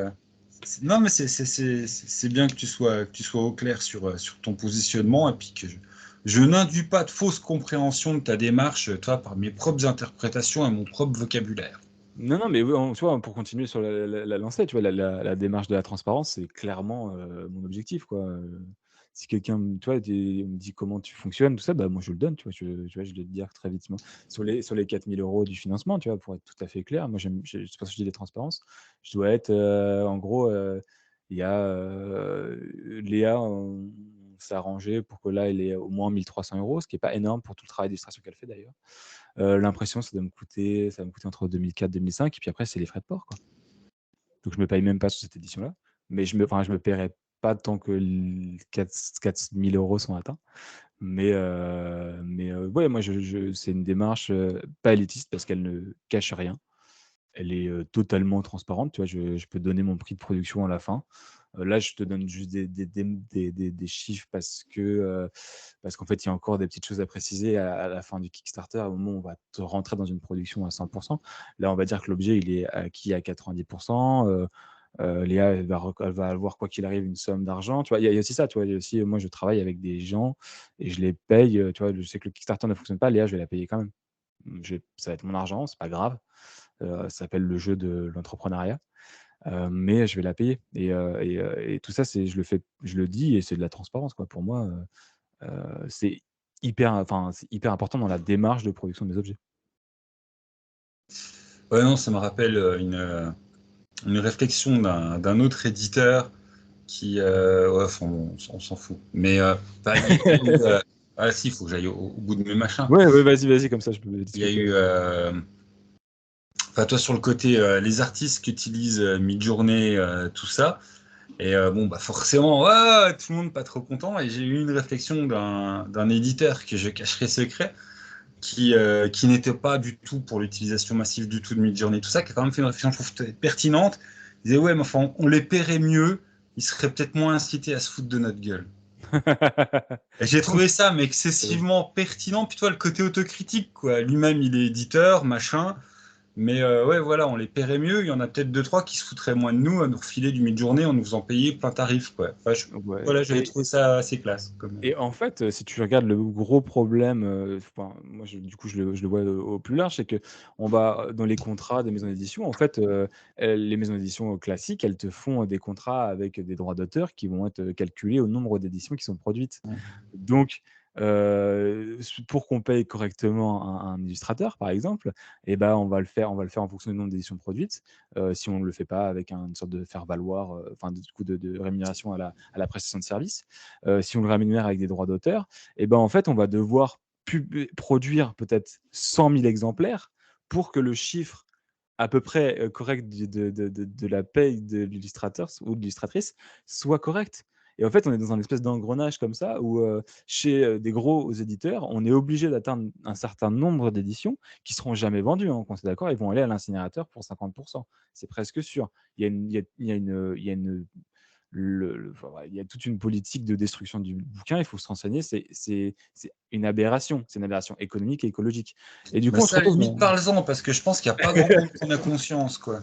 Non, mais c'est bien que tu sois au clair sur ton positionnement et puis que je n'induis pas de fausse compréhension de ta démarche, toi, par mes propres interprétations et mon propre vocabulaire. Non, non, mais oui, tu vois, pour continuer sur la lancée, tu vois, la démarche de la transparence, c'est clairement, mon objectif, quoi, si quelqu'un tu vois, me dit comment tu fonctionnes, tout ça, bah, moi, je le donne, tu vois? Tu vois, je vais te dire très vite sur les 4 000 € du financement, tu vois, pour être tout à fait clair, moi, c'est pour ça que je dis la transparence. Je dois être, en gros, il y a, Léa, on s'est arrangé pour que là, elle ait au moins 1 300 €, ce qui est pas énorme pour tout le travail d'illustration qu'elle fait, d'ailleurs. L'impression, ça va me coûter entre 2004-2005 et puis après, c'est les frais de port, quoi. Donc je me paye même pas sur cette édition-là, mais je me paierai pas tant que l 4 000 € sont atteints. Ouais, moi je c'est une démarche, pas élitiste parce qu'elle ne cache rien. Elle est, totalement transparente, tu vois? Je peux donner mon prix de production à la fin. Là, je te donne juste des chiffres parce qu'en fait, il y a encore des petites choses à préciser à la fin du Kickstarter, au moment où on va te rentrer dans une production à 100. Là, on va dire que l'objet, il est acquis à 90. Léa, elle va avoir, quoi qu'il arrive, une somme d'argent, tu vois? Il y a aussi ça, tu vois? Il y a aussi, moi, je travaille avec des gens et je les paye, tu vois? Je sais que le Kickstarter ne fonctionne pas, Léa, je vais la payer quand même. Ça va être mon argent, c'est pas grave. Ça s'appelle le jeu de l'entrepreneuriat, mais je vais la payer et tout ça, je le dis et c'est de la transparence, quoi. Pour moi, c'est c'est hyper important dans la démarche de production des objets. Ouais, non, ça me rappelle une réflexion d'un autre éditeur qui. Ouais, enfin, bon, on s'en fout. Mais bah, il y a eu. Ah, si, il faut que j'aille au bout de mes machins. Ouais, ouais, vas-y, comme ça je peux Il y a discuter. eu. Enfin, toi, sur le côté, les artistes qui utilisent Midjourney, tout ça. Et bon, bah forcément, ouais, tout le monde pas trop content. Et j'ai eu une réflexion d'un éditeur que je cacherai secret, qui n'était pas du tout pour l'utilisation massive du tout de Midjourney, tout ça, qui a quand même fait une réflexion, je trouve, pertinente. Il disait, ouais, mais enfin, on les paierait mieux, ils seraient peut-être moins incités à se foutre de notre gueule. Et j'ai trouvé ça, mais excessivement pertinent. Puis toi, le côté autocritique, quoi. Lui-même, il est éditeur, machin. Mais ouais, voilà, on les paierait mieux. Il y en a peut-être deux, trois qui se foutraient moins de nous à nous refiler du mid-journée en nous faisant payer plein tarif, quoi. Enfin, Ouais voilà, j'avais trouvé ça assez classe. Comme. et en fait, si tu regardes le gros problème, enfin, moi, du coup, je le vois au plus large, c'est qu'on va dans les contrats des maisons d'édition, en fait, les maisons d'édition classiques, elles te font des contrats avec des droits d'auteur qui vont être calculés au nombre d'éditions qui sont produites. Donc, pour qu'on paye correctement un illustrateur, par exemple, et ben, on va le faire en fonction du nombre d'éditions produites. Si on ne le fait pas avec une sorte de faire-valoir, enfin, du coup, de rémunération à la prestation de service. Si on le rémunère avec des droits d'auteur, et ben, en fait, on va devoir produire peut-être 100 000 exemplaires pour que le chiffre à peu près correct de la paye de l'illustrateur ou de l'illustratrice soit correct. Et en fait, on est dans un espèce d'engrenage comme ça où chez des gros éditeurs, on est obligé d'atteindre un certain nombre d'éditions qui seront jamais vendues, hein, qu'on est d'accord, ils vont aller à l'incinérateur pour 50. C'est presque sûr. Il y a une, il y a une, il y a une enfin, voilà, il y a toute une politique de destruction du bouquin, il faut se renseigner, c'est une aberration, c'est une aberration économique et écologique. Et du Bah coup, on se ça, retrouve limite, dans parle-en, parce que je pense qu'il n'y a pas grand monde qui en a conscience, quoi.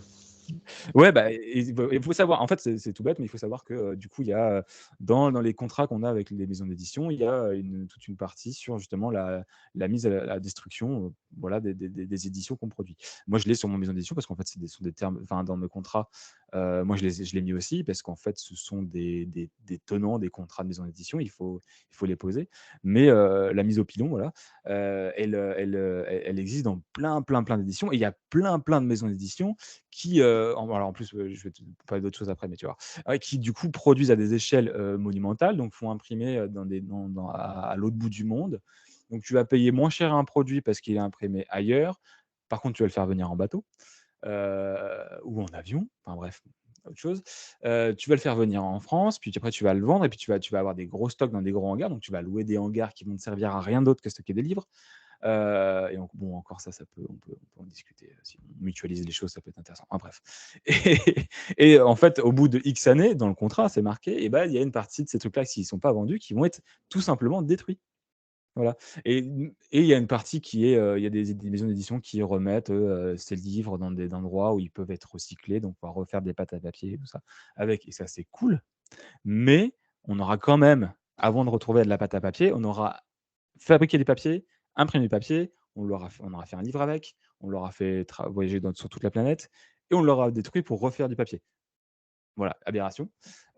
ouais, bah, il faut savoir, en fait, c'est tout bête, mais il faut savoir que, du coup, il y a, dans les contrats qu'on a avec les maisons d'édition, il y a toute une partie sur justement la mise à la destruction, voilà, des éditions qu'on produit. Moi, je l'ai sur mon maison d'édition parce qu'en fait, sont des termes, enfin, dans mes contrats, moi, je l'ai mis aussi parce qu'en fait, ce sont des tenants des contrats de maison d'édition, il faut les poser. Mais, la mise au pilon, voilà, elle existe dans plein d'éditions et il y a plein de maisons d'édition qui, alors en plus, je vais te parler d'autres choses après, mais tu vois? Ouais, qui du coup produisent à des échelles, monumentales, donc font imprimer, dans des dans à l'autre bout du monde. Donc tu vas payer moins cher un produit parce qu'il est imprimé ailleurs. Par contre, tu vas le faire venir en bateau, ou en avion, enfin bref. autre chose. Tu vas le faire venir en France, puis après tu vas le vendre, et puis tu vas avoir des gros stocks dans des gros hangars. Donc tu vas louer des hangars qui vont te servir à rien d'autre que stocker des livres. Et donc, bon, encore ça, on peut en discuter. Si on mutualise les choses, ça peut être intéressant. Enfin, bref. Et en fait, au bout de X années, dans le contrat, c'est marqué, et ben, il y a une partie de ces trucs-là, s'ils ne sont pas vendus, qui vont être tout simplement détruits. Voilà. Et il y a une partie qui est, il y a des maisons d'édition qui remettent ces livres dans des endroits où ils peuvent être recyclés, donc on va refaire des pâtes à papier et tout ça avec. Et ça, c'est cool. Mais on aura quand même, avant de retrouver de la pâte à papier, on aura fabriqué du papier, imprimé du papier, on aura fait un livre avec, on l'aura fait voyager sur toute la planète, et on l'aura détruit pour refaire du papier. Voilà, aberration.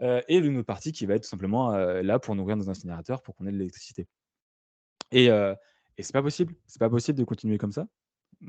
Et une autre partie qui va être tout simplement là pour nourrir nos incinérateurs pour qu'on ait de l'électricité. Et, et c'est pas possible. C'est pas possible de continuer comme ça.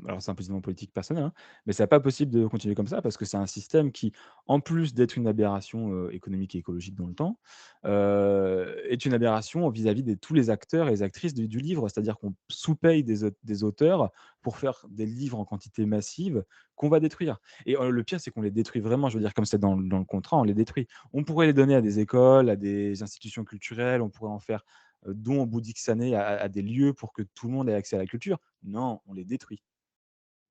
Alors c'est un positionnement politique personnel, hein, mais c'est pas possible de continuer comme ça parce que c'est un système qui, en plus d'être une aberration économique et écologique dans le temps, est une aberration vis-à-vis de tous les acteurs et les actrices du livre. C'est-à-dire qu'on sous-paye des auteurs pour faire des livres en quantité massive qu'on va détruire. Et le pire, c'est qu'on les détruit vraiment. Je veux dire, comme c'est dans le contrat, on les détruit. On pourrait les donner à des écoles, à des institutions culturelles, on pourrait en faire dons au bout d'X années à des lieux pour que tout le monde ait accès à la culture. Non, on les détruit.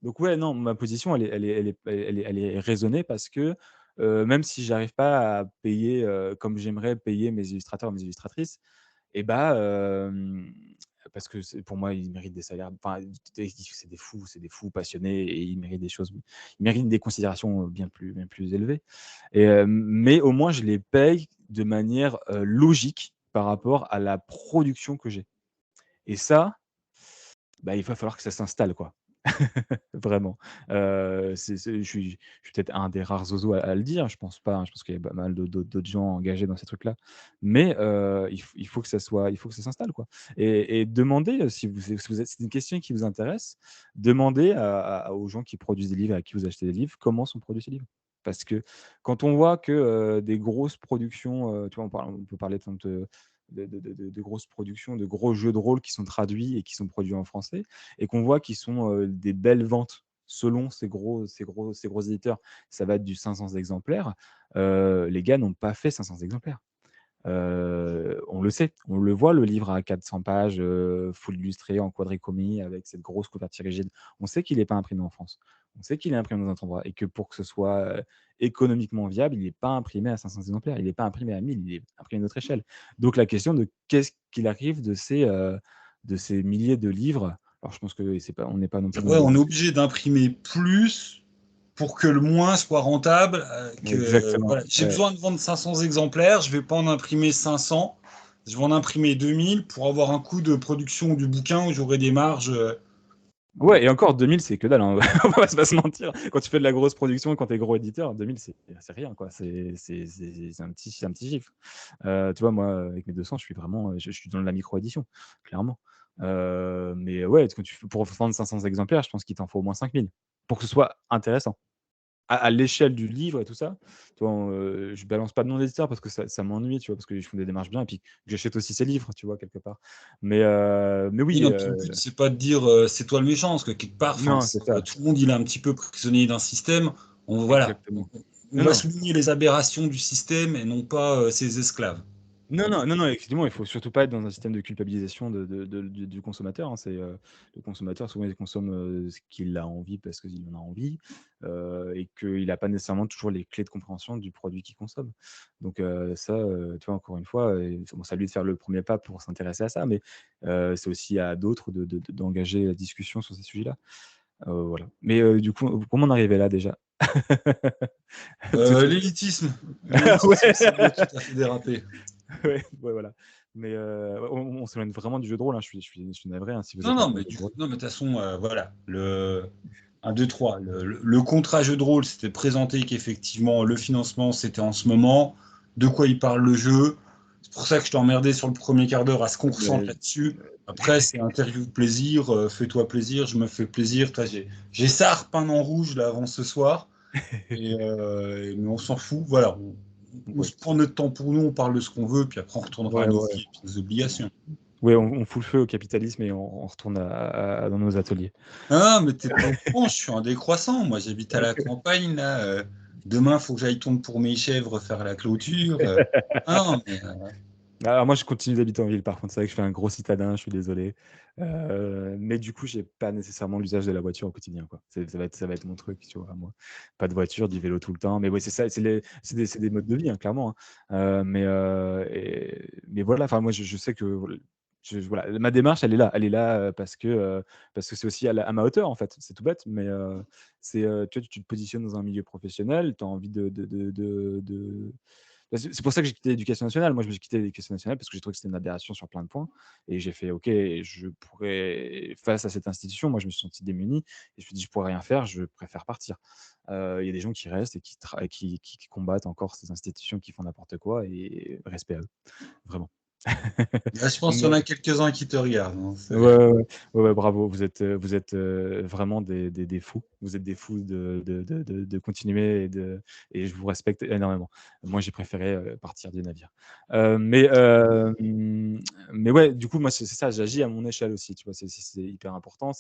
Donc ouais, non, ma position, elle est raisonnée parce que, même si j'arrive pas à payer, comme j'aimerais payer mes illustrateurs, mes illustratrices, et bah, parce que pour moi, ils méritent des salaires, enfin, c'est des fous passionnés et ils méritent des choses, ils méritent des considérations, bien plus élevées, mais au moins je les paye de manière, logique par rapport à la production que j'ai. Et ça, bah, il va falloir que ça s'installe, quoi. Vraiment. Je suis peut-être un des rares zozos à le dire, je pense pas, hein, je pense qu'il y a pas mal d'autres gens engagés dans ces trucs-là. Mais il faut que ça s'installe, quoi. Et demandez, si vous êtes c'est une question qui vous intéresse, demandez aux gens qui produisent des livres, à qui vous achetez des livres, comment sont produits ces livres. Parce que quand on voit que, des grosses productions, tu vois, on peut parler de grosses productions, de gros jeux de rôle qui sont traduits et qui sont produits en français, et qu'on voit qu'ils sont des belles ventes selon ces gros éditeurs, ça va être du 500 exemplaires. Les gars n'ont pas fait 500 exemplaires. On le sait, on le voit, le livre à 400 pages, full illustré en quadricomie avec cette grosse couverture rigide. On sait qu'il n'est pas imprimé en France. On sait qu'il est imprimé dans un endroit et que pour que ce soit économiquement viable, il n'est pas imprimé à 500 exemplaires, il n'est pas imprimé à 1000, il est imprimé à notre échelle. Donc la question de qu'est-ce qu'il arrive de ces milliers de livres. Alors je pense que on n'est pas non plus dans Ouais, le on est luxe. obligé d'imprimer plus pour que le moins soit rentable. Exactement. Voilà, j'ai besoin de vendre 500 exemplaires, je ne vais pas en imprimer 500, je vais en imprimer 2000 pour avoir un coût de production du bouquin où j'aurai des marges. Ouais, et encore 2000, c'est que dalle, hein. On va pas se mentir. Quand tu fais de la grosse production et quand tu es gros éditeur, 2000, c'est rien, quoi. C'est un petit chiffre. Tu vois, moi, avec mes 200, je suis vraiment, je suis dans la micro-édition, clairement. Mais ouais, pour vendre 500 exemplaires, je pense qu'il t'en faut au moins 5000 pour que ce soit intéressant. À l'échelle du livre et tout ça, tu vois, je balance pas de nom d'éditeur parce que ça m'ennuie, tu vois, parce qu'ils font des démarches bien et puis que j'achète aussi ces livres, tu vois, quelque part. Mais Oui, oui, non, puis le but, c'est pas de dire c'est toi le méchant, parce que quelque part, enfin, non, c'est ça, tout le monde il est un petit peu prisonnier d'un système. Voilà, exactement. on Non, va non. souligner les aberrations du système et non pas ses esclaves. Non, non, non, non, effectivement, il faut surtout pas être dans un système de culpabilisation du consommateur, hein. Le consommateur, souvent, il consomme, ce qu'il a envie parce qu'il en a envie, et qu'il n'a pas nécessairement toujours les clés de compréhension du produit qu'il consomme. Donc ça, tu vois, encore une fois, bon, c'est à lui de faire le premier pas pour s'intéresser à ça, mais c'est aussi à d'autres d'engager la discussion sur ces sujets-là. Voilà. Mais du coup, comment on en arrivait là déjà? L'élitisme, Ouais. ça doit tout à fait déraper. Ouais, ouais, voilà. Mais on s'éloigne vraiment du jeu de rôle, hein. Je suis navré, hein, si vous Non, êtes là non, pour le mais jeu de rôle. non, mais de toute façon, voilà, le 1, 2, 3, le contrat jeu de rôle, c'était présenté qu'effectivement, le financement, c'était en ce moment, de quoi il parle le jeu. C'est pour ça que je t'ai emmerdé sur le premier quart d'heure à ce qu'on ressente Mais là-dessus. Après, c'est interview de plaisir, fais-toi plaisir, je me fais plaisir. Toi, j'ai ça repeint en rouge là avant ce soir, mais on s'en fout. Voilà, on ouais. se prend notre temps pour nous, on parle de ce qu'on veut, puis après on retournera à Ouais, nos ouais. vies et puis nos obligations. Ouais, on fout le feu au capitalisme et on retourne dans nos ateliers. Ah, mais t'es pas au courant, je suis en décroissant. Moi, j'habite à la campagne, là. demain, il faut que j'aille tomber pour mes chèvres faire la clôture. Non, mais Alors moi, je continue d'habiter en ville, par contre. C'est vrai que je fais un gros citadin, je suis désolé. Mais du coup, j'ai pas nécessairement l'usage de la voiture au quotidien, quoi. Ça va être mon truc, tu vois, moi. Pas de voiture, du vélo tout le temps. Mais oui, c'est ça, c'est des modes de vie, hein, clairement, hein. Mais voilà, enfin, moi, je sais que voilà, ma démarche, elle est là parce que c'est aussi à ma hauteur, en fait. C'est tout bête, mais tu vois, tu te positionnes dans un milieu professionnel, tu as envie c'est pour ça que j'ai quitté l'éducation nationale. Moi, je me suis quitté l'éducation nationale parce que j'ai trouvé que c'était une aberration sur plein de points. Et j'ai fait, OK, je pourrais, face à cette institution, moi, je me suis senti démuni. Et je me suis dit, je pourrais rien faire, je préfère partir. Il y a des gens qui restent et qui combattent encore ces institutions qui font n'importe quoi. Et respect à eux, vraiment. là, je pense qu'il y en Mais a quelques-uns qui te regardent, hein. ouais, ouais, ouais. Ouais, ouais, bravo. Vous êtes vraiment des fous. Vous êtes des fous de continuer et je vous respecte énormément. Moi, j'ai préféré partir du navire. Euh, mais, euh, hum, mais ouais, du coup, moi, c'est ça. J'agis à mon échelle aussi. Tu vois, c'est hyper important.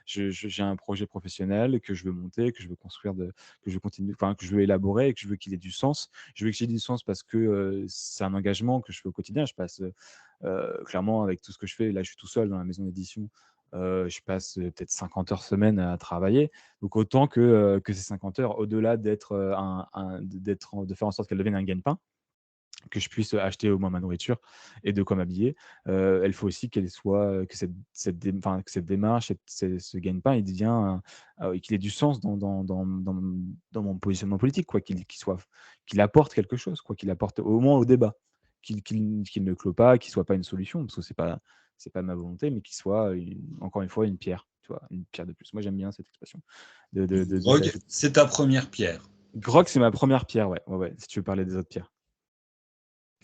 J'ai un projet professionnel que je veux monter, que je veux construire, que je veux continuer, enfin, que je veux élaborer et que je veux qu'il ait du sens. Je veux qu'il ait du sens parce que c'est un engagement que je fais au quotidien. Je passe clairement, avec tout ce que je fais, là, je suis tout seul dans la maison d'édition. Je passe peut-être 50 heures semaine à travailler. Donc, autant que ces 50 heures, au-delà de faire en sorte qu'elles deviennent un gagne-pain, que je puisse acheter au moins ma nourriture et de quoi m'habiller, il faut aussi qu'elle soit, que que cette démarche, ce gagne-pain, il devient, qu'il ait du sens dans mon positionnement politique, quoi, qu'il apporte quelque chose, quoi, qu'il apporte au moins au débat, qu'il ne clôt pas, qu'il soit pas une solution, parce que c'est pas ma volonté, mais qu'il soit, encore une fois, une pierre, tu vois, une pierre de plus. Moi, j'aime bien cette expression Grog, c'est ta première pierre. Grog, c'est ma première pierre, ouais, ouais, ouais, si tu veux parler des autres pierres.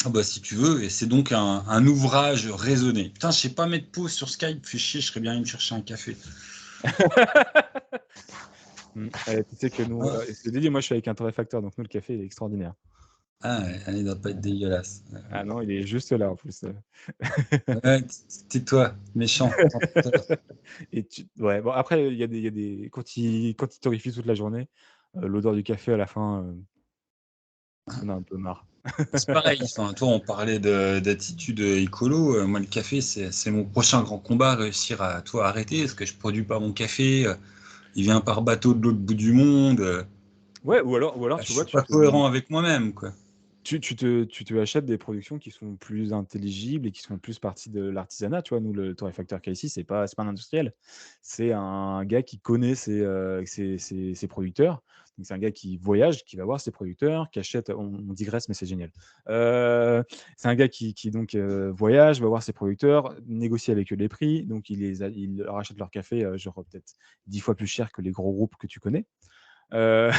Ah bah si tu veux, et c'est donc un ouvrage raisonné. Putain, je sais pas mettre pause sur Skype, fais chier, je serais bien allé me chercher un café. Tu sais que nous, Ah, je te dis, moi je suis avec un torréfacteur, donc nous le café il est extraordinaire. ah ouais, il doit pas être dégueulasse. Ah non, il est juste là en plus. Ouais, tais-toi, méchant. Ouais, bon après il y a des quand il torréfie toute la journée, l'odeur du café à la fin, on a un peu marre. C'est pareil, enfin, toi on parlait d'attitude écolo, moi le café c'est mon prochain grand combat, réussir à toi arrêter, parce que je produis pas mon café, il vient par bateau de l'autre bout du monde, Ouais, ou alors je tu suis vois, pas cohérent avec moi-même, quoi. tu te achètes des productions qui sont plus intelligibles et qui sont plus partie de l'artisanat. Tu vois, nous, le torréfacteur qu'il y a ici, c'est pas un industriel. C'est un gars qui connaît ses producteurs. Donc, c'est un gars qui voyage, qui va voir ses producteurs, qui achète. On digresse, mais c'est génial. C'est un gars qui donc voyage, va voir ses producteurs, négocie avec eux les prix. Donc, il leur achète leur café, genre peut-être 10 fois plus cher que les gros groupes que tu connais. Heu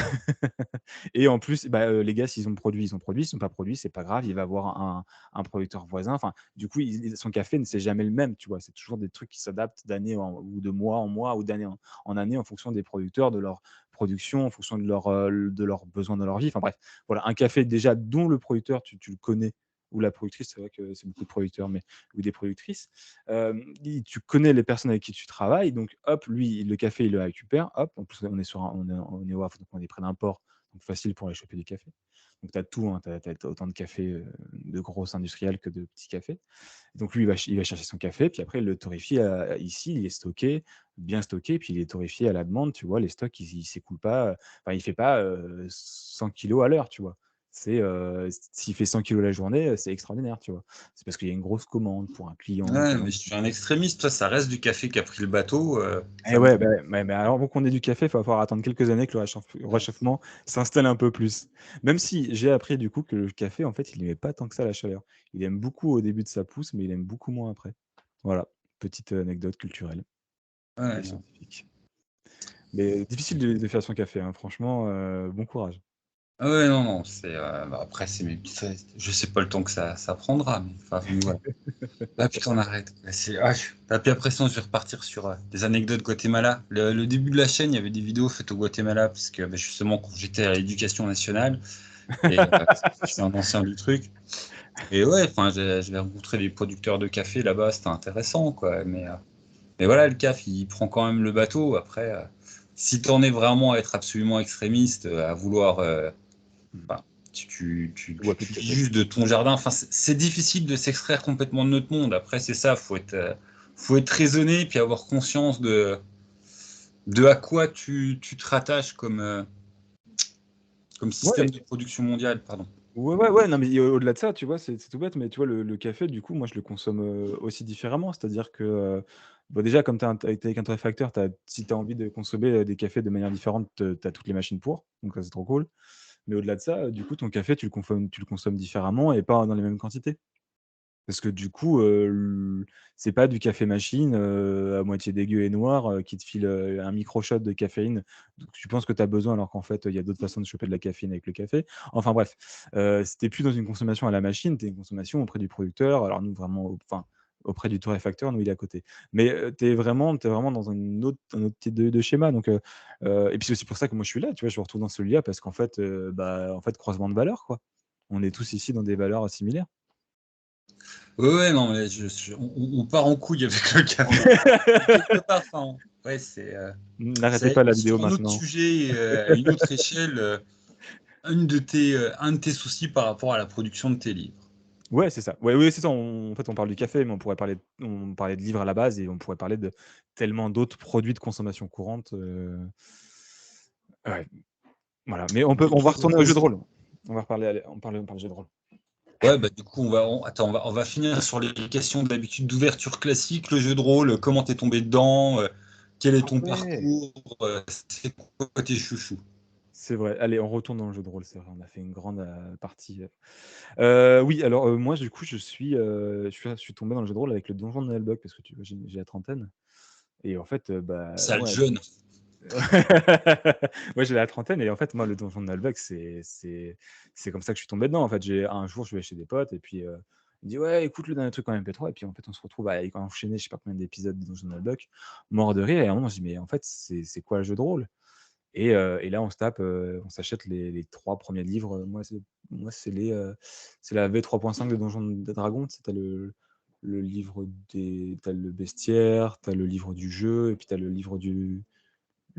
et en plus, bah, les gars, s'ils ont produit, ils ont produit. S'ils ont pas produit, c'est pas grave, il va avoir un producteur voisin. Enfin, du coup, son café ne c'est jamais le même, tu vois? C'est toujours des trucs qui s'adaptent d'année ou de mois en mois ou d'année en année en fonction des producteurs, de leur production, en fonction de leurs besoins dans leur vie. Enfin bref, voilà, un café déjà dont le producteur, tu le connais ou la productrice, c'est vrai que c'est beaucoup de producteurs, mais ou des productrices. Tu connais les personnes avec qui tu travailles, donc hop, lui, le café, il le récupère, hop, en plus on est sur on est au Havre, donc on est près d'un port, donc facile pour aller choper du café. Donc tu as tout, hein, tu as autant de cafés de grosses industriels que de petits cafés. Donc lui, il va chercher son café, puis après, il le torréfie ici, il est stocké, bien stocké, puis il est torréfié à la demande, tu vois, les stocks, ils ne s'écoulent pas, enfin, il ne fait pas 100 kilos à l'heure, tu vois. S'il fait 100 kilos la journée, c'est extraordinaire, tu vois. C'est parce qu'il y a une grosse commande pour un client Ouais, qui mais je suis un extrémiste, toi ça reste du café qui a pris le bateau, et ça me... ouais, mais alors pour qu'on ait du café, il va falloir attendre quelques années que le réchauffement s'installe un peu plus. Même si j'ai appris du coup que le café, en fait, il n'aimait pas tant que ça la chaleur. Il aime beaucoup au début de sa pousse, mais il aime beaucoup moins après. Voilà, petite anecdote culturelle et Ouais, non. scientifique. Mais difficile de faire son café, hein, franchement, bon courage. Ah ouais, non, non, bah, après, je sais pas le temps que ça prendra, mais enfin, voilà. Là, puis qu'on arrête. Puis après, sinon, je vais repartir sur des anecdotes Guatemala. Le début de la chaîne, il y avait des vidéos faites au Guatemala, parce que bah, justement, quand j'étais à l'éducation nationale, et je suis un ancien du truc. Et ouais, enfin, je vais rencontrer des producteurs de café là-bas, c'était intéressant, quoi. Mais voilà, le CAF, il prend quand même le bateau. Après, si t'en es vraiment à être absolument extrémiste, à vouloir, bah, Je bois plus de tu vis café. juste de ton jardin. Enfin, c'est difficile de s'extraire complètement de notre monde. Après, c'est ça, faut être raisonné puis avoir conscience de à quoi tu te rattaches comme Ouais, système de production mondiale, pardon. ouais, non, mais au-delà de ça, tu vois, c'est tout bête, mais tu vois, le café, du coup, moi, je le consomme aussi différemment. C'est-à-dire que, bon, déjà, comme tu es avec un torréfacteur, si tu as envie de consommer des cafés de manière différente, tu as toutes les machines pour. Donc, ça, c'est trop cool. Mais au-delà de ça, du coup, ton café, tu le consommes différemment et pas dans les mêmes quantités. Parce que du coup, c'est pas du café machine, à moitié dégueu et noir, qui te file, un micro shot de caféine, donc tu penses que tu as besoin alors qu'en fait, il y a d'autres façons de choper de la caféine avec le café. Enfin bref, tu plus dans une consommation à la machine, tu une consommation auprès du producteur. Alors nous vraiment, enfin, auprès du torréfacteur, nous il est à côté. Mais, tu es vraiment dans un autre type de schéma, donc et puis c'est aussi pour ça que moi je suis là, tu vois? Je me retrouve dans celui-là parce qu'en fait, en fait, croisement de valeurs, quoi. On est tous ici dans des valeurs similaires. Ouais, ouais, non, mais on part en couille avec le café. Quelque part, enfin, ouais, N'arrêtez c'est pas la vidéo sur un autre maintenant. sujet, à une autre échelle, un de tes soucis par rapport à la production de tes livres. Ouais, c'est ça. Ouais, oui, c'est ça. En fait, on parle du café, mais on parlait de livres à la base et on pourrait parler de tellement d'autres produits de consommation courante. Ouais, voilà. Mais on va retourner au jeu de rôle. On va reparler, allez, on parle jeu de rôle. Ouais, bah du coup, attends, on va finir sur les questions d'habitude d'ouverture classique, le jeu de rôle, comment t'es tombé dedans, quel est Ah ton ouais. parcours, c'est quoi tes chouchous. C'est vrai. Allez, on retourne dans le jeu de rôle. C'est vrai. On a fait une grande partie. Oui, alors moi, du coup, je suis tombé dans le jeu de rôle avec le Donjon de Nullbuck parce que tu vois, j'ai la trentaine. Et en fait, Sale ouais, jeune. ouais, j'ai la trentaine et en fait, moi, le Donjon de Nullbuck, c'est comme ça que je suis tombé dedans. En fait, un jour, je vais chez des potes et puis il me dit: «Ouais, écoute le dernier truc en MP3» et puis en fait, on se retrouve à enchaîner je sais pas combien d'épisodes de Donjon de Nullbuck, mort de rire et à un moment, je dis: «Mais en fait, c'est quoi le jeu de rôle?» Et là, on s'achète les 3 premiers livres. Moi, c'est la V3.5 de Donjons de Dragons. Tu sais, le livre tu le bestiaire, tu as le livre du jeu et puis tu as le livre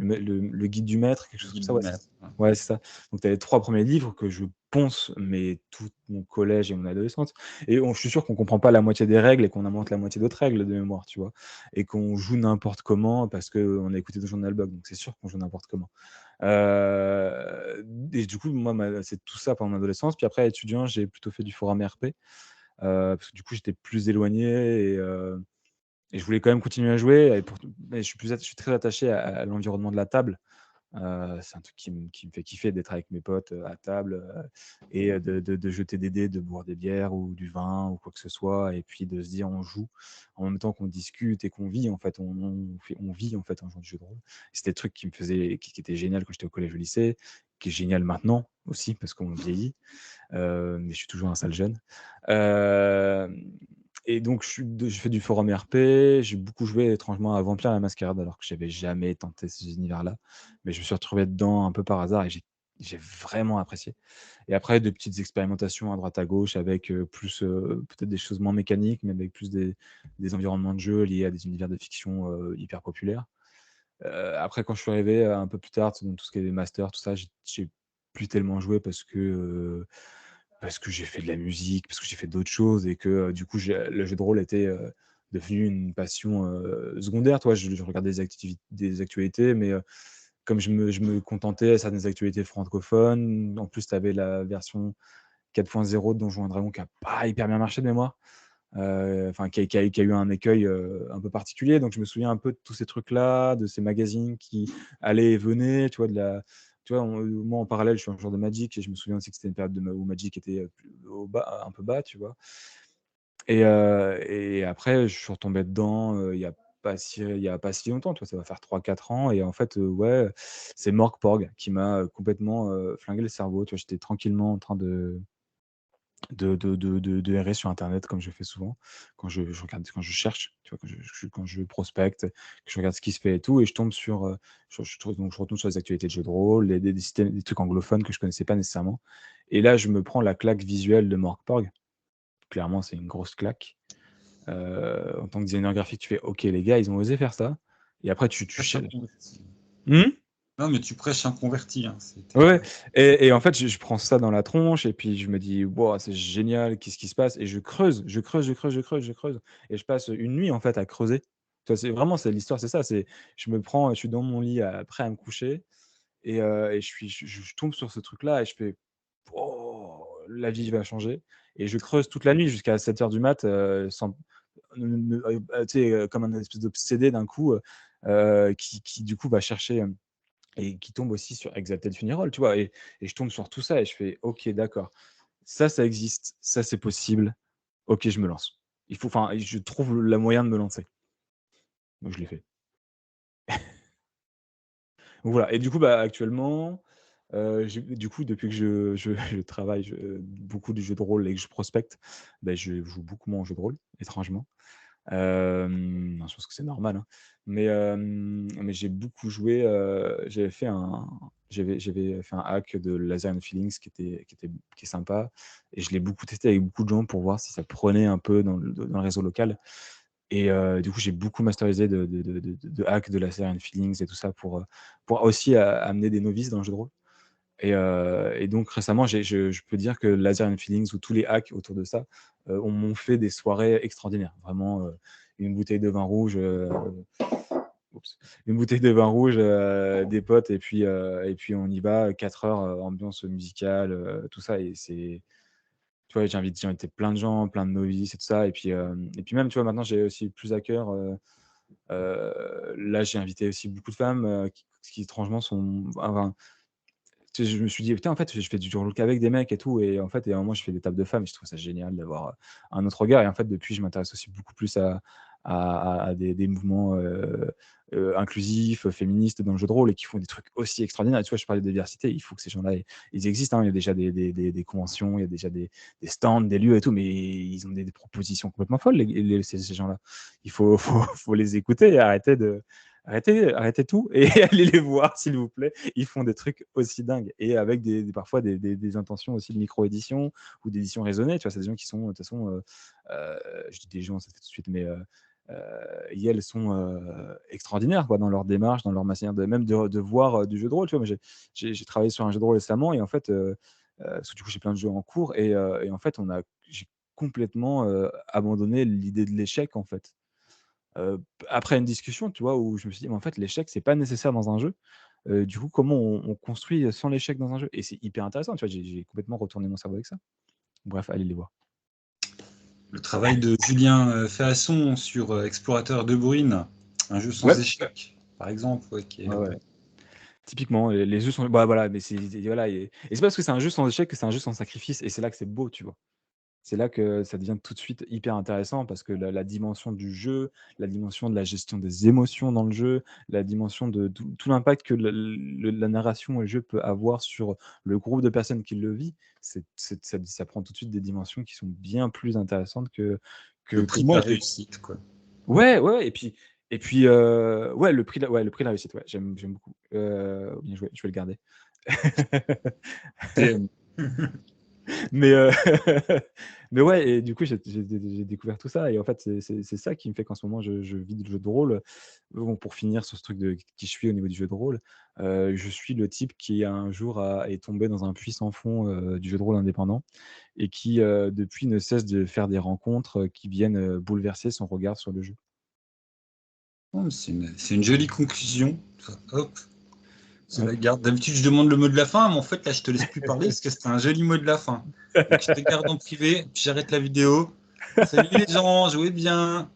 le guide du maître, quelque chose comme Guide ça, du ouais, c'est ça. maître. Ouais, c'est ça. Donc tu as les 3 premiers livres que je ponce, mais tout mon collège et mon adolescence et je suis sûr qu'on comprend pas la moitié des règles et qu'on invente la moitié d'autres règles de mémoire, tu vois? Et qu'on joue n'importe comment parce qu'on a écouté Donjons de Nalbuck, donc c'est sûr qu'on joue n'importe comment. Et du coup, moi, c'est tout ça pendant mon adolescence. Puis après, étudiant, j'ai plutôt fait du forum RP, parce que du coup, j'étais plus éloigné et je voulais quand même continuer à jouer mais je suis très attaché à l'environnement de la table. C'est un truc qui me fait kiffer d'être avec mes potes, à table, et de jeter des dés, de boire des bières ou du vin ou quoi que ce soit et puis de se dire: «On joue», en même temps qu'on discute et qu'on vit en fait, on vit en fait en jouant du jeu de rôle. C'était le truc qui était génial quand j'étais au collège, au lycée, qui est génial maintenant aussi parce qu'on vieillit, mais je suis toujours un sale jeune. Hem Et donc je fais du forum RP, j'ai beaucoup joué étrangement à Vampire la Mascarade alors que j'avais jamais tenté ces univers-là, mais je me suis retrouvé dedans un peu par hasard et j'ai vraiment apprécié. Et après de petites expérimentations à droite à gauche avec, plus, peut-être des choses moins mécaniques, mais avec plus des environnements de jeu liés à des univers de fiction, hyper populaires. Après quand je suis arrivé, un peu plus tard, dans tout ce qui est des masters, tout ça, j'ai plus tellement joué parce que j'ai fait de la musique, parce que j'ai fait d'autres choses et que, du coup, le jeu de rôle était, devenu une passion, secondaire, tu vois? Je regardais des actualités, mais, comme je me contentais à certaines actualités francophones, en plus, tu avais la version 4.0 de Donjons& et Dragons qui a pas hyper bien marché de mémoire, enfin qui a eu un écueil, un peu particulier. Donc je me souviens un peu de tous ces trucs-là, de ces magazines qui allaient et venaient, tu vois? Tu vois, moi en parallèle, je suis un joueur de Magic et je me souviens aussi que c'était une période où Magic était, plus au bas un peu bas, tu vois? Et après je suis retombé dedans, il y a pas si longtemps, tu vois? Ça va faire 3 4 ans et en fait, ouais, c'est Morgporg qui m'a, complètement, flingué le cerveau, tu vois? J'étais tranquillement en train de errer sur internet comme je fais souvent, quand je regarde, quand je cherche, tu vois? Quand je prospecte, que je regarde ce qui se fait et tout et je tombe sur, donc je retombe sur les actualités de jeux de rôle, des systèmes, des trucs anglophones que je connaissais pas nécessairement et là, je me prends la claque visuelle de Morgporg. Clairement, c'est une grosse claque. En tant que designer graphique, tu fais: «OK, les gars, ils ont osé faire ça» et après tu Ça, cherches. bon, Mmh? Non, mais tu prêches un converti. Hein. Ouais, et en fait, je prends ça dans la tronche et puis je me dis: «Wow, c'est génial, qu'est-ce qui se passe?» et je creuse, je creuse, je creuse, je creuse, je creuse et je passe une nuit, en fait, à creuser. Tu vois, c'est l'histoire, c'est ça, c'est je suis dans mon lit, prêt à me coucher et je tombe sur ce truc-là et je fais: «Oh, la vie va changer» et je creuse toute la nuit jusqu'à 7 heures du mat, sans tu sais, comme un espèce d'obsédé d'un coup, qui du coup va chercher, et qui tombe aussi sur Exalted Funeral, tu vois? Et je tombe sur tout ça et je fais: «OK, d'accord, ça existe, ça c'est possible, OK, je me lance». Enfin, je trouve la moyen de me lancer. Donc je l'ai fait. Donc voilà et du coup, bah, actuellement, du coup, depuis que je travaille, beaucoup du jeu de rôle et que je prospecte, bah, je joue beaucoup moins aux jeux de rôle, étrangement. Je pense que c'est normal, hein. Mais j'ai beaucoup joué, j'avais fait un hack de Laser and Feelings qui est sympa et je l'ai beaucoup testé avec beaucoup de gens pour voir si ça prenait un peu dans le réseau local et du coup, j'ai beaucoup masterisé de hacks de Laser and Feelings et tout ça pour aussi amener des novices dans le jeu de rôle et donc récemment, je peux dire que Laser and Feelings ou tous les hacks autour de ça, m'ont fait des soirées extraordinaires. Vraiment, une bouteille de vin rouge, oups, une bouteille de vin rouge, des potes et puis on y va 4 heures, ambiance musicale, tout ça et c'est tu vois, j'ai invité plein de gens, plein de novices et tout ça et puis même, tu vois, maintenant j'ai aussi plus à cœur, là, j'ai invité aussi beaucoup de femmes, qui étrangement sont enfin tu sais, je me suis dit: «Putain, en fait, je fais du rôle qu'avec des mecs et tout» et en fait et à un moment, je fais des tables de femmes et je trouve ça génial d'avoir, un autre regard et en fait, depuis, je m'intéresse aussi beaucoup plus à des mouvements, inclusifs, féministes dans le jeu de rôle et qui font des trucs aussi extraordinaires. Tu vois, je parlais de diversité, il faut que ces gens-là, ils existent, hein. Il y a déjà des conventions, il y a déjà des stands, des lieux et tout, mais ils ont des propositions complètement folles, ces gens-là. Il faut les écouter et arrêtez tout et allez les voir, s'il vous plaît. Ils font des trucs aussi dingues et avec parfois des intentions aussi de micro-édition ou d'édition raisonnée. Tu vois, c'est des gens qui sont, de toute façon, je dis des gens, ça fait tout de suite, mais et elles sont extraordinaires quoi, dans leur démarche, dans leur manière même de voir du jeu de rôle. Tu vois, moi, j'ai travaillé sur un jeu de rôle récemment et en fait, parce que du coup, j'ai plein de jeux en cours et en fait, j'ai complètement abandonné l'idée de l'échec en fait. Après une discussion, tu vois, où je me suis dit: «Mais en fait, l'échec, c'est pas nécessaire dans un jeu». Du coup, comment on construit sans l'échec dans un jeu? Et c'est hyper intéressant, tu vois? J'ai complètement retourné mon cerveau avec ça. Bref, allez les voir. Le travail de Julien Ferresson sur Explorateur de Bruine, un jeu sans Ouais, échec, par exemple, ouais, qui est, ouais, ouais. Typiquement, les jeux sont bah, voilà, mais voilà et c'est pas parce que c'est un jeu sans échec que c'est un jeu sans sacrifice et c'est là que c'est beau, tu vois? C'est là que ça devient tout de suite hyper intéressant parce que la dimension du jeu, la dimension de la gestion des émotions dans le jeu, la dimension de tout l'impact que la narration et le jeu peut avoir sur le groupe de personnes qui le vit, ça prend tout de suite des dimensions qui sont bien plus intéressantes le que prix de la moi je réussite, quoi. ouais, ouais, ouais et puis, ouais, le prix de la réussite, ouais, j'aime beaucoup. Bien joué, je vais le garder. C'est- Mais mais ouais et du coup, j'ai découvert tout ça et en fait, c'est ça qui me fait qu'en ce moment, je vis le jeu de rôle. Bon, pour finir sur ce truc de qui je suis au niveau du jeu de rôle, je suis le type qui un jour est tombé dans un puits sans fond, du jeu de rôle indépendant et qui, depuis ne cesse de faire des rencontres, qui viennent, bouleverser son regard sur le jeu. Oh, c'est une jolie conclusion. Hop, c'est Ouais. la garde. D'habitude, je demande le mot de la fin, mais en fait, là, je te laisse plus parler parce que c'était un joli mot de la fin. Donc, je te garde en privé, puis j'arrête la vidéo. Salut les gens, jouez bien.